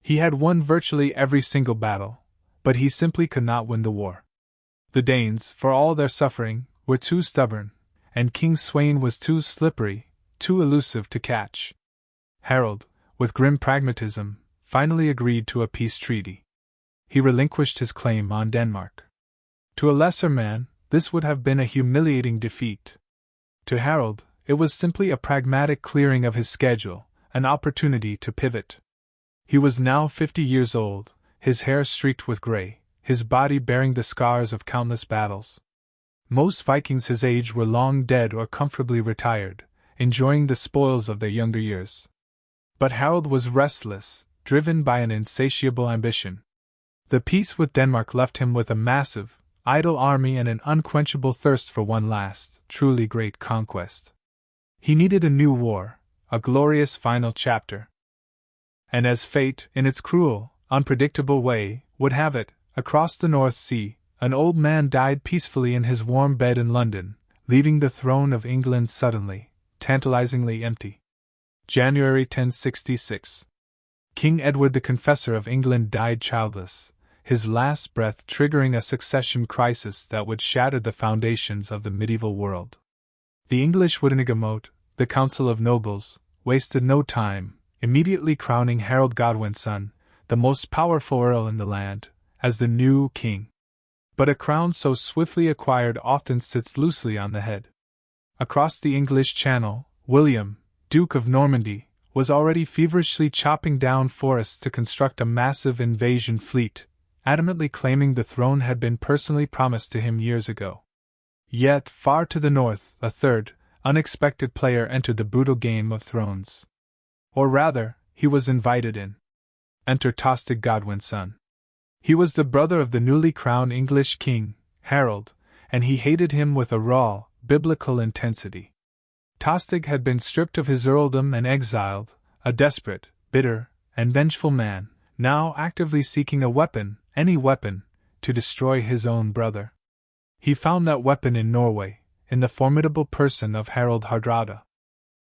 He had won virtually every single battle, but he simply could not win the war. The Danes, for all their suffering, were too stubborn, and King Sweyn was too slippery, too elusive to catch. Harald, with grim pragmatism, finally agreed to a peace treaty. He relinquished his claim on Denmark. To a lesser man, this would have been a humiliating defeat. To Harald, it was simply a pragmatic clearing of his schedule, an opportunity to pivot. He was now 50 years old, his hair streaked with gray, his body bearing the scars of countless battles. Most Vikings his age were long dead or comfortably retired, enjoying the spoils of their younger years. But Harald was restless, driven by an insatiable ambition. The peace with Denmark left him with a massive, idle army and an unquenchable thirst for one last, truly great conquest. He needed a new war, a glorious final chapter. And as fate, in its cruel, unpredictable way, would have it, across the North Sea, an old man died peacefully in his warm bed in London, leaving the throne of England suddenly, tantalizingly empty. January 1066. King Edward the Confessor of England died childless, his last breath triggering a succession crisis that would shatter the foundations of the medieval world. The English Witenagemot, the Council of Nobles, wasted no time, immediately crowning Harold Godwin's son, the most powerful earl in the land, as the new king. But a crown so swiftly acquired often sits loosely on the head. Across the English Channel, William, Duke of Normandy, was already feverishly chopping down forests to construct a massive invasion fleet, adamantly claiming the throne had been personally promised to him years ago. Yet, far to the north, a third, unexpected player entered the brutal game of thrones. Or rather, he was invited in. Enter Tostig Godwin's son. He was the brother of the newly crowned English king, Harold, and he hated him with a raw, biblical intensity. Tostig had been stripped of his earldom and exiled, a desperate, bitter, and vengeful man, now actively seeking a weapon, any weapon, to destroy his own brother. He found that weapon in Norway, in the formidable person of Harald Hardrada.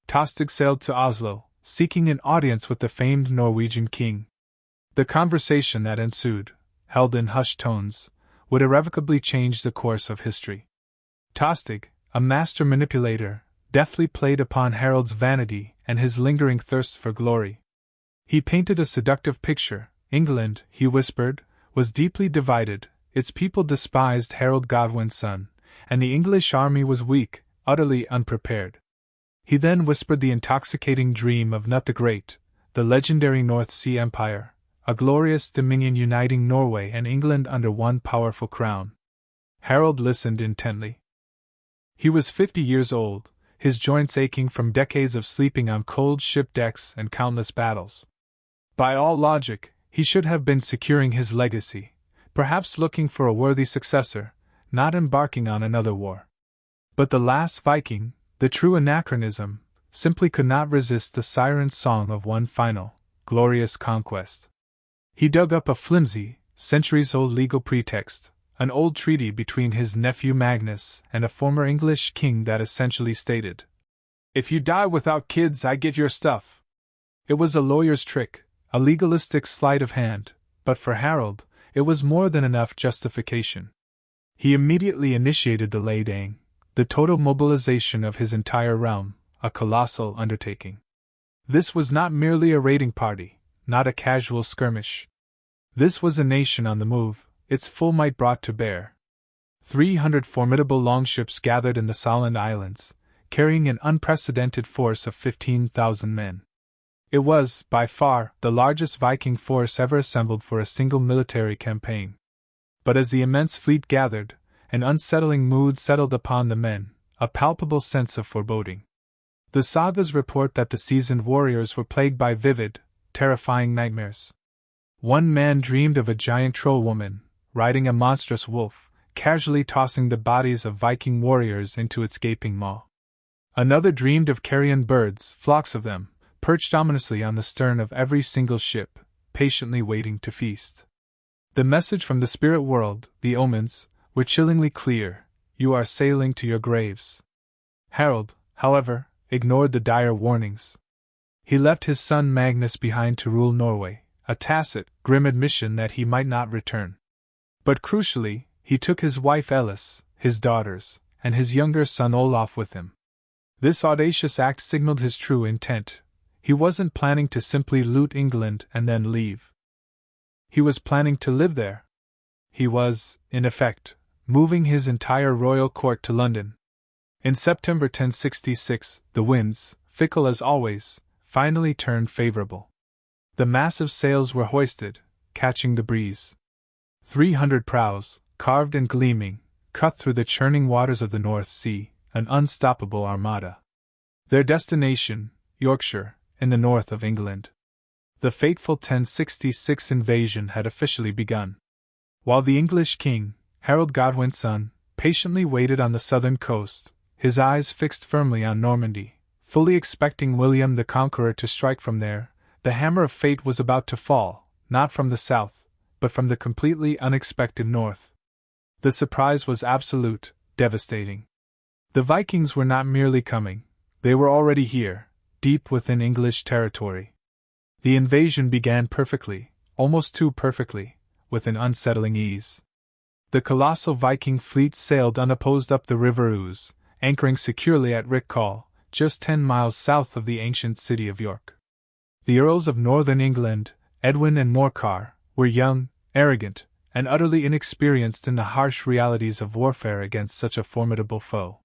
Tostig sailed to Oslo, seeking an audience with the famed Norwegian king. The conversation that ensued, held in hushed tones, would irrevocably change the course of history. Tostig, a master manipulator, deftly played upon Harold's vanity and his lingering thirst for glory. He painted a seductive picture. England, he whispered, was deeply divided, its people despised Harald Godwin's son, and the English army was weak, utterly unprepared. He then whispered the intoxicating dream of Knut the Great, the legendary North Sea Empire, a glorious dominion uniting Norway and England under one powerful crown. Harold listened intently. He was 50 years old, his joints aching from decades of sleeping on cold ship decks and countless battles. By all logic, he should have been securing his legacy, perhaps looking for a worthy successor, not embarking on another war. But the last Viking, the true anachronism, simply could not resist the siren song of one final, glorious conquest. He dug up a flimsy, centuries-old legal pretext, an old treaty between his nephew Magnus and a former English king that essentially stated, "If you die without kids, I get your stuff." It was a lawyer's trick, a legalistic sleight of hand, but for Harold, it was more than enough justification. He immediately initiated the laying, the total mobilization of his entire realm, a colossal undertaking. This was not merely a raiding party, not a casual skirmish. This was a nation on the move, its full might brought to bear. 300 formidable longships gathered in the Solent Islands, carrying an unprecedented force of 15,000 men. It was, by far, the largest Viking force ever assembled for a single military campaign. But as the immense fleet gathered, an unsettling mood settled upon the men, a palpable sense of foreboding. The sagas report that the seasoned warriors were plagued by vivid, terrifying nightmares. One man dreamed of a giant troll woman, riding a monstrous wolf, casually tossing the bodies of Viking warriors into its gaping maw. Another dreamed of carrion birds, flocks of them, perched ominously on the stern of every single ship, patiently waiting to feast. The message from the spirit world, the omens, were chillingly clear: you are sailing to your graves. Harold, however, ignored the dire warnings. He left his son Magnus behind to rule Norway, a tacit, grim admission that he might not return. But crucially, he took his wife Elis, his daughters, and his younger son Olaf with him. This audacious act signaled his true intent. He wasn't planning to simply loot England and then leave. He was planning to live there. He was, in effect, moving his entire royal court to London. In September 1066, the winds, fickle as always, finally turned favorable. The massive sails were hoisted, catching the breeze. 300 prows, carved and gleaming, cut through the churning waters of the North Sea, an unstoppable armada. Their destination, Yorkshire, in the north of England. The fateful 1066 invasion had officially begun. While the English king, Harald Godwin's son, patiently waited on the southern coast, his eyes fixed firmly on Normandy, fully expecting William the Conqueror to strike from there, the hammer of fate was about to fall, not from the south, but from the completely unexpected north. The surprise was absolute, devastating. The Vikings were not merely coming, they were already here, deep within English territory. The invasion began perfectly, almost too perfectly, with an unsettling ease. The colossal Viking fleet sailed unopposed up the River Ouse, anchoring securely at Rickcall, just 10 miles south of the ancient city of York. The Earls of Northern England, Edwin and Morcar, were young, arrogant, and utterly inexperienced in the harsh realities of warfare against such a formidable foe.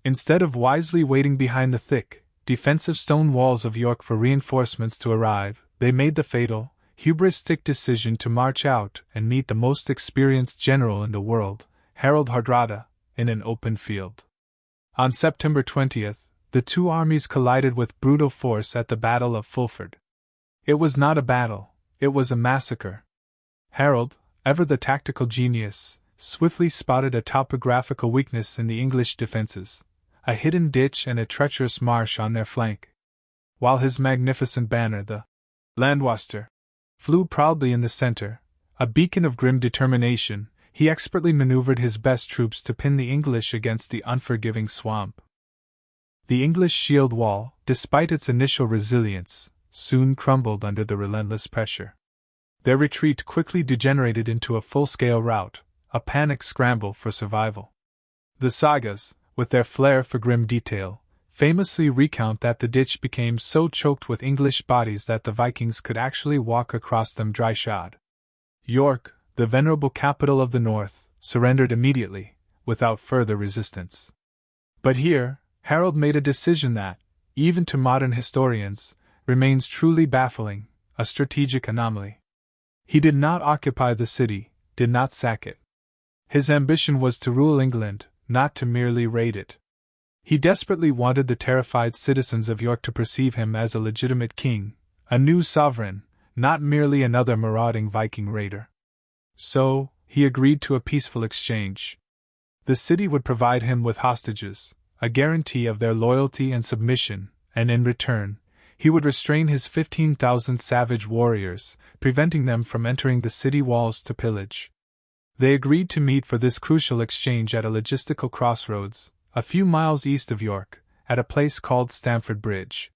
Instead of wisely waiting behind the thick, defensive stone walls of York for reinforcements to arrive, they made the fatal, hubristic decision to march out and meet the most experienced general in the world, Harald Hardrada, in an open field. On September 20th, the two armies collided with brutal force at the Battle of Fulford. It was not a battle, it was a massacre. Harald, ever the tactical genius, swiftly spotted a topographical weakness in the English defenses, a hidden ditch and a treacherous marsh on their flank. While his magnificent banner, the Landwaster, flew proudly in the center, a beacon of grim determination, he expertly maneuvered his best troops to pin the English against the unforgiving swamp. The English shield wall, despite its initial resilience, soon crumbled under the relentless pressure. Their retreat quickly degenerated into a full-scale rout, a panic scramble for survival. The sagas, with their flair for grim detail, famously recount that the ditch became so choked with English bodies that the Vikings could actually walk across them dry-shod. York, the venerable capital of the north, surrendered immediately, without further resistance. But here, Harold made a decision that, even to modern historians, remains truly baffling, a strategic anomaly. He did not occupy the city, did not sack it. His ambition was to rule England, not to merely raid it. He desperately wanted the terrified citizens of York to perceive him as a legitimate king, a new sovereign, not merely another marauding Viking raider. So, he agreed to a peaceful exchange. The city would provide him with hostages, a guarantee of their loyalty and submission, and in return, he would restrain his 15,000 savage warriors, preventing them from entering the city walls to pillage. They agreed to meet for this crucial exchange at a logistical crossroads, a few miles east of York, at a place called Stamford Bridge.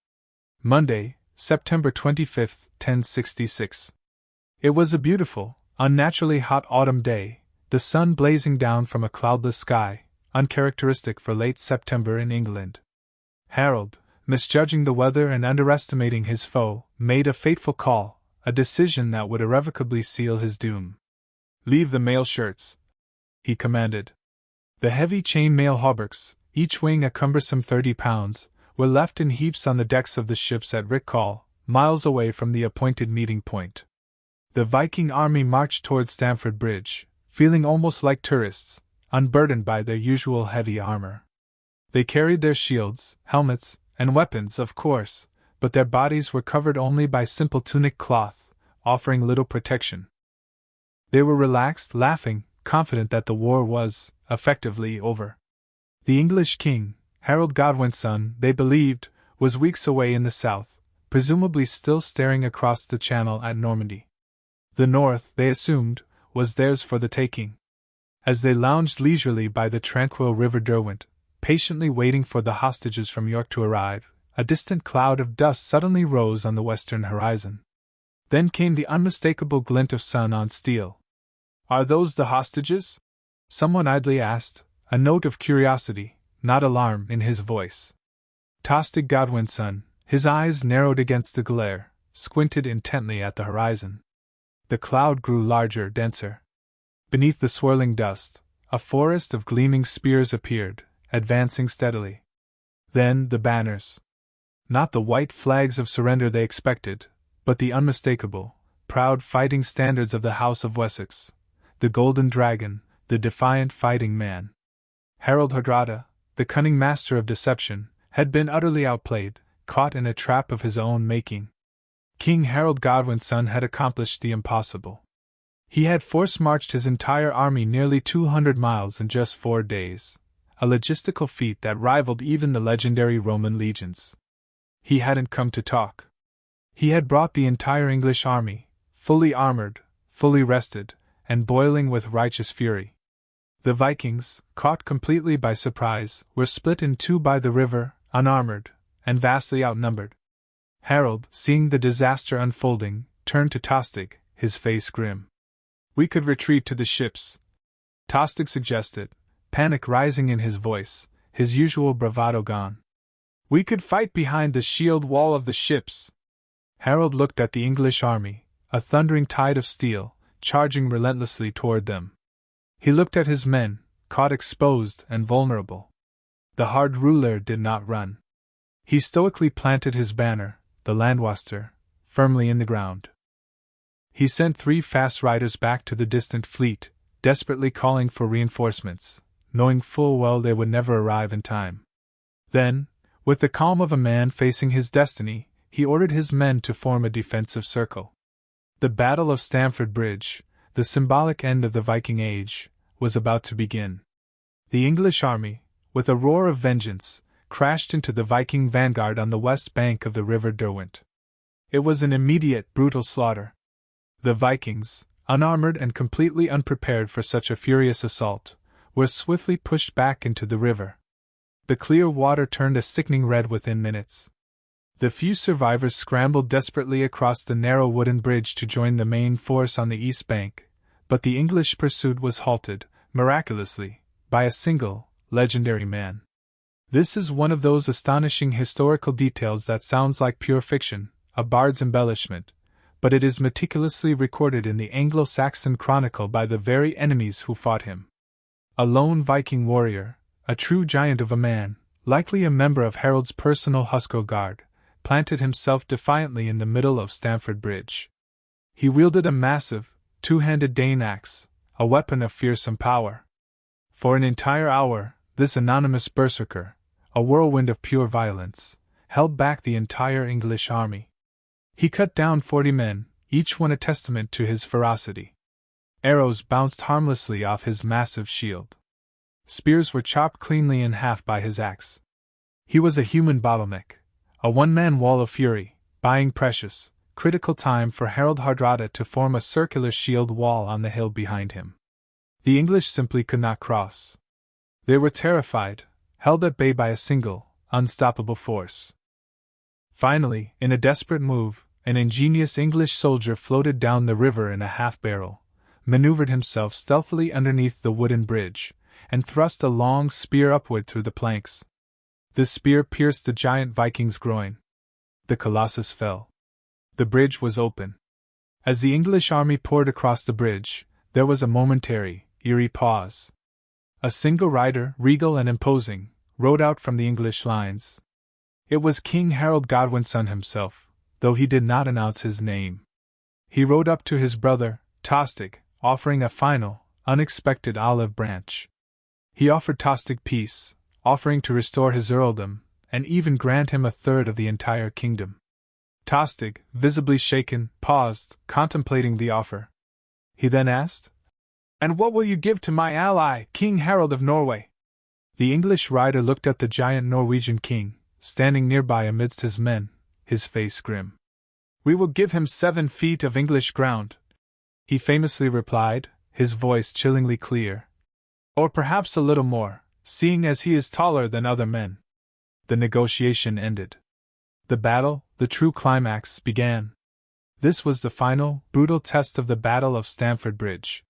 Monday, September 25, 1066. It was a beautiful, unnaturally hot autumn day, the sun blazing down from a cloudless sky, uncharacteristic for late September in England. Harold, misjudging the weather and underestimating his foe, made a fateful call, a decision that would irrevocably seal his doom. "Leave the mail shirts," he commanded. The heavy chain-mail hauberks, each weighing a cumbersome 30 pounds, were left in heaps on the decks of the ships at Rickcall, miles away from the appointed meeting point. The Viking army marched toward Stamford Bridge, feeling almost like tourists, unburdened by their usual heavy armor. They carried their shields, helmets, and weapons, of course, but their bodies were covered only by simple tunic cloth, offering little protection. They were relaxed, laughing, confident that the war was, effectively, over. The English king, Harold Godwin's son, they believed, was weeks away in the south, presumably still staring across the channel at Normandy. The north, they assumed, was theirs for the taking. As they lounged leisurely by the tranquil river Derwent, patiently waiting for the hostages from York to arrive, a distant cloud of dust suddenly rose on the western horizon. Then came the unmistakable glint of sun on steel. "Are those the hostages?" someone idly asked, a note of curiosity, not alarm, in his voice. Tostig Godwin's son, his eyes narrowed against the glare, squinted intently at the horizon. The cloud grew larger, denser. Beneath the swirling dust, a forest of gleaming spears appeared, advancing steadily. Then the banners. Not the white flags of surrender they expected, but the unmistakable, proud fighting standards of the House of Wessex, the Golden Dragon, the defiant fighting man. Harald Hardrada, the cunning master of deception, had been utterly outplayed, caught in a trap of his own making. King Harold Godwin's son had accomplished the impossible. He had force-marched his entire army nearly 200 miles in just 4 days, a logistical feat that rivaled even the legendary Roman legions. He hadn't come to talk. He had brought the entire English army, fully armored, fully rested, and boiling with righteous fury. The Vikings, caught completely by surprise, were split in two by the river, unarmored, and vastly outnumbered. Harold, seeing the disaster unfolding, turned to Tostig, his face grim. "We could retreat to the ships," Tostig suggested, panic rising in his voice, his usual bravado gone. "We could fight behind the shield wall of the ships." Harold looked at the English army, a thundering tide of steel, charging relentlessly toward them. He looked at his men, caught exposed and vulnerable. The hard ruler did not run. He stoically planted his banner, the Landwaster, firmly in the ground. He sent 3 fast riders back to the distant fleet, desperately calling for reinforcements, knowing full well they would never arrive in time. Then, with the calm of a man facing his destiny, he ordered his men to form a defensive circle. The Battle of Stamford Bridge, the symbolic end of the Viking Age, was about to begin. The English army, with a roar of vengeance, crashed into the Viking vanguard on the west bank of the river Derwent. It was an immediate, brutal slaughter. The Vikings, unarmored and completely unprepared for such a furious assault, were swiftly pushed back into the river. The clear water turned a sickening red within minutes. The few survivors scrambled desperately across the narrow wooden bridge to join the main force on the east bank, but the English pursuit was halted, miraculously, by a single, legendary man. This is one of those astonishing historical details that sounds like pure fiction, a bard's embellishment, but it is meticulously recorded in the Anglo-Saxon Chronicle by the very enemies who fought him. A lone Viking warrior, a true giant of a man, likely a member of Harald's personal Hussar Guard, planted himself defiantly in the middle of Stamford Bridge. He wielded a massive, two-handed Dane axe, a weapon of fearsome power. For an entire hour, this anonymous berserker, a whirlwind of pure violence, held back the entire English army. He cut down 40 men, each one a testament to his ferocity. Arrows bounced harmlessly off his massive shield. Spears were chopped cleanly in half by his axe. He was a human bottleneck, a one-man wall of fury, buying precious, critical time for Harald Hardrada to form a circular shield wall on the hill behind him. The English simply could not cross. They were terrified, held at bay by a single, unstoppable force. Finally, in a desperate move, an ingenious English soldier floated down the river in a half-barrel, maneuvered himself stealthily underneath the wooden bridge, and thrust a long spear upward through the planks. The spear pierced the giant Viking's groin. The colossus fell. The bridge was open. As the English army poured across the bridge, there was a momentary, eerie pause. A single rider, regal and imposing, rode out from the English lines. It was King Harald Godwinson himself, though he did not announce his name. He rode up to his brother, Tostig, offering a final, unexpected olive branch. He offered Tostig peace, offering to restore his earldom, and even grant him a third of the entire kingdom. Tostig, visibly shaken, paused, contemplating the offer. He then asked, "And what will you give to my ally, King Harald of Norway?" The English rider looked at the giant Norwegian king, standing nearby amidst his men, his face grim. "We will give him 7 feet of English ground," he famously replied, his voice chillingly clear. "Or perhaps a little more, seeing as he is taller than other men." The negotiation ended. The battle, the true climax, began. This was the final, brutal test of the Battle of Stamford Bridge.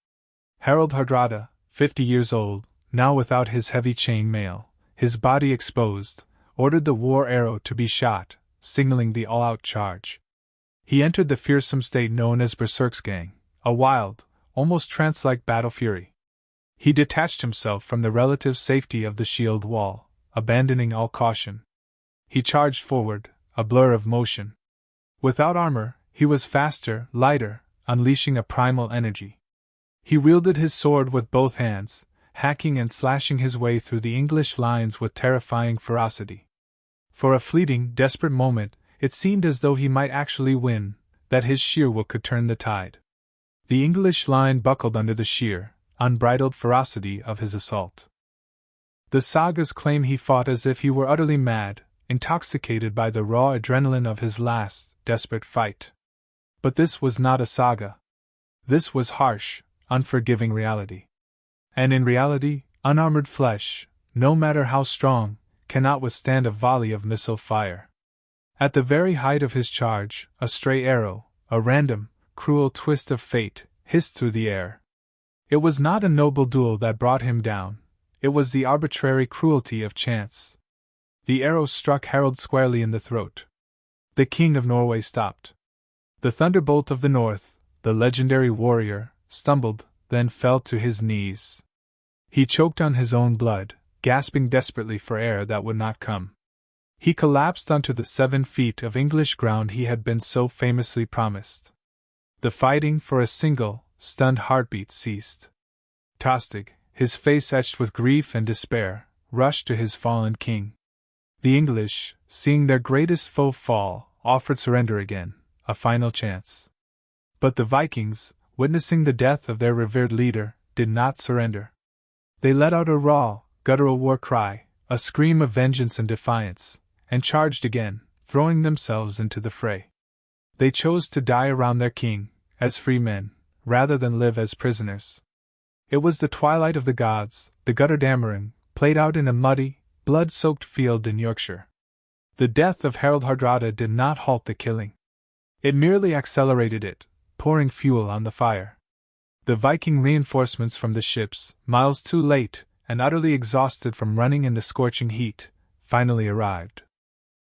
Harald Hardrada, 50 years old, now without his heavy chain mail, his body exposed, ordered the war arrow to be shot, signaling the all-out charge. He entered the fearsome state known as Berserksgang, a wild, almost trance-like battle fury. He detached himself from the relative safety of the shield wall, abandoning all caution. He charged forward, a blur of motion. Without armor, he was faster, lighter, unleashing a primal energy. He wielded his sword with both hands, hacking and slashing his way through the English lines with terrifying ferocity. For a fleeting, desperate moment, it seemed as though he might actually win, that his sheer will could turn the tide. The English line buckled under the sheer, unbridled ferocity of his assault. The sagas claim he fought as if he were utterly mad, intoxicated by the raw adrenaline of his last, desperate fight. But this was not a saga. This was harsh, unforgiving reality. And in reality, unarmored flesh, no matter how strong, cannot withstand a volley of missile fire. At the very height of his charge, a stray arrow, a random, cruel twist of fate, hissed through the air. It was not a noble duel that brought him down, it was the arbitrary cruelty of chance. The arrow struck Harald squarely in the throat. The King of Norway stopped. The thunderbolt of the north, the legendary warrior, stumbled, then fell to his knees. He choked on his own blood, gasping desperately for air that would not come. He collapsed onto the 7 feet of English ground he had been so famously promised. The fighting for a single, stunned heartbeat ceased. Tostig, his face etched with grief and despair, rushed to his fallen king. The English, seeing their greatest foe fall, offered surrender again, a final chance. But the Vikings, witnessing the death of their revered leader, did not surrender. They let out a raw, guttural war cry, a scream of vengeance and defiance, and charged again, throwing themselves into the fray. They chose to die around their king, as free men, rather than live as prisoners. It was the twilight of the gods, the Götterdämmerung, played out in a muddy, blood-soaked field in Yorkshire. The death of Harald Hardrada did not halt the killing. It merely accelerated it, pouring fuel on the fire. The Viking reinforcements from the ships, miles too late, and utterly exhausted from running in the scorching heat, finally arrived.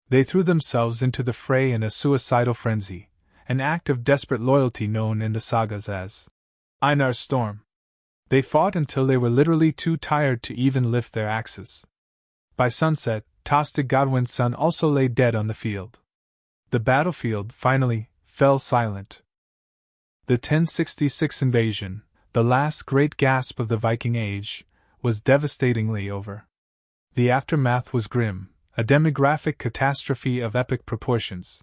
They threw themselves into the fray in a suicidal frenzy, an act of desperate loyalty known in the sagas as Einar's Storm. They fought until they were literally too tired to even lift their axes. By sunset, Tostig Godwin's son also lay dead on the field. The battlefield, finally, fell silent. The 1066 invasion, the last great gasp of the Viking Age, was devastatingly over. The aftermath was grim, a demographic catastrophe of epic proportions.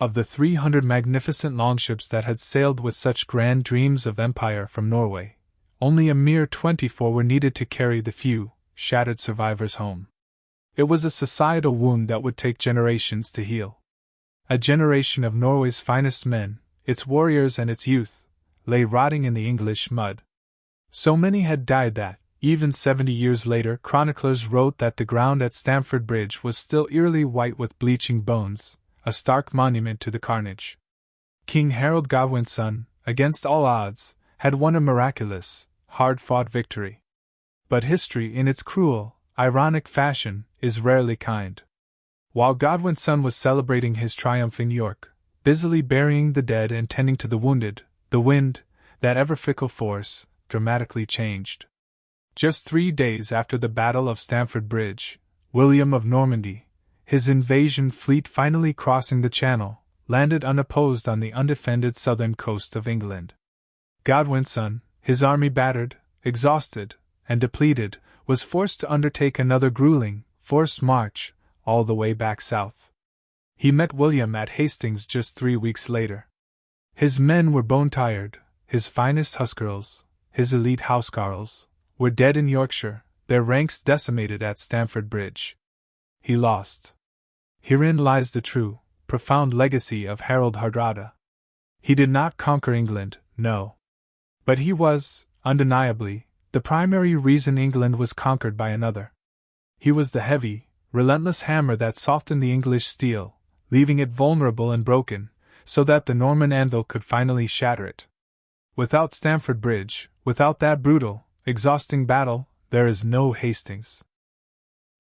Of the 300 magnificent longships that had sailed with such grand dreams of empire from Norway, only a mere 24 were needed to carry the few, shattered survivors home. It was a societal wound that would take generations to heal. A generation of Norway's finest men, its warriors and its youth, lay rotting in the English mud. So many had died that, even 70 years later, chroniclers wrote that the ground at Stamford Bridge was still eerily white with bleaching bones, a stark monument to the carnage. King Harald Godwin's son, against all odds, had won a miraculous, hard-fought victory. But history, in its cruel, ironic fashion, is rarely kind. While Godwin's son was celebrating his triumph in York, busily burying the dead and tending to the wounded, the wind, that ever-fickle force, dramatically changed. Just 3 days after the Battle of Stamford Bridge, William of Normandy, his invasion fleet finally crossing the Channel, landed unopposed on the undefended southern coast of England. Godwin's son, his army battered, exhausted, and depleted, was forced to undertake another grueling, forced march, all the way back south. He met William at Hastings just 3 weeks later. His men were bone-tired, his finest huscarls, his elite housecarls, were dead in Yorkshire, their ranks decimated at Stamford Bridge. He lost. Herein lies the true, profound legacy of Harald Hardrada. He did not conquer England, no. But he was, undeniably, the primary reason England was conquered by another. He was the heavy, relentless hammer that softened the English steel, leaving it vulnerable and broken, so that the Norman anvil could finally shatter it. Without Stamford Bridge, without that brutal, exhausting battle, there is no Hastings.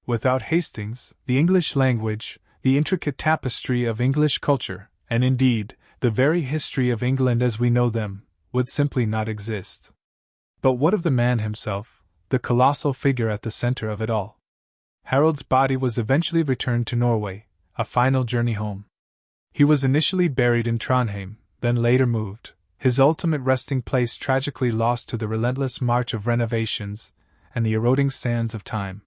Without Hastings, the English language, the intricate tapestry of English culture, and indeed, the very history of England as we know them, would simply not exist. But what of the man himself, the colossal figure at the center of it all? Harold's body was eventually returned to Norway, a final journey home. He was initially buried in Trondheim, then later moved, his ultimate resting place tragically lost to the relentless march of renovations and the eroding sands of time.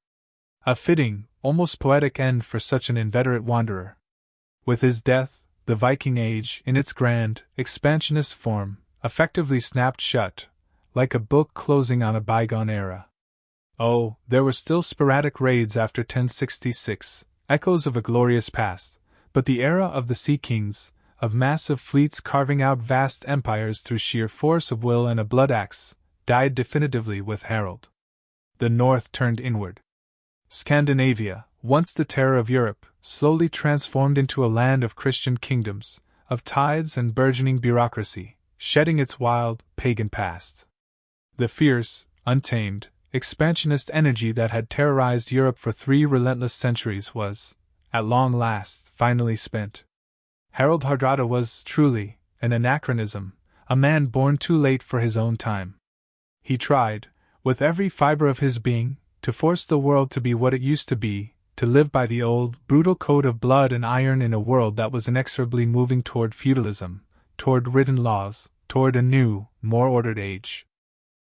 A fitting, almost poetic end for such an inveterate wanderer. With his death, the Viking Age, in its grand, expansionist form, effectively snapped shut, like a book closing on a bygone era. Oh, there were still sporadic raids after 1066, echoes of a glorious past, but the era of the sea kings, of massive fleets carving out vast empires through sheer force of will and a blood axe, died definitively with Harald. The North turned inward. Scandinavia, once the terror of Europe, slowly transformed into a land of Christian kingdoms, of tides and burgeoning bureaucracy, shedding its wild, pagan past. The fierce, untamed, expansionist energy that had terrorized Europe for 3 relentless centuries was, at long last, finally spent. Harald Hardrada was, truly, an anachronism, a man born too late for his own time. He tried, with every fiber of his being, to force the world to be what it used to be, to live by the old, brutal code of blood and iron in a world that was inexorably moving toward feudalism, toward written laws, toward a new, more ordered age.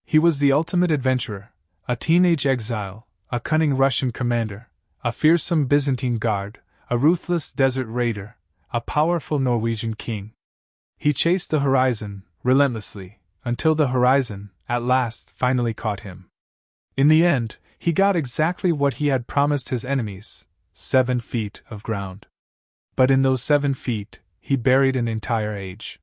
He was the ultimate adventurer, a teenage exile, a cunning Russian commander, a fearsome Byzantine guard, a ruthless desert raider, a powerful Norwegian king. He chased the horizon, relentlessly, until the horizon, at last, finally caught him. In the end, he got exactly what he had promised his enemies: 7 feet of ground. But in those 7 feet, he buried an entire age.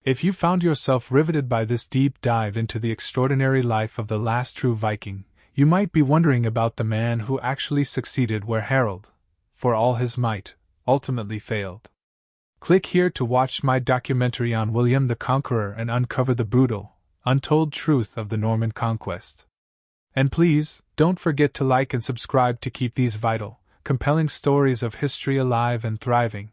If you found yourself riveted by this deep dive into the extraordinary life of the last true Viking, you might be wondering about the man who actually succeeded where Harald, for all his might, ultimately failed. Click here to watch my documentary on William the Conqueror and uncover the brutal, untold truth of the Norman conquest. And please, don't forget to like and subscribe to keep these vital, compelling stories of history alive and thriving.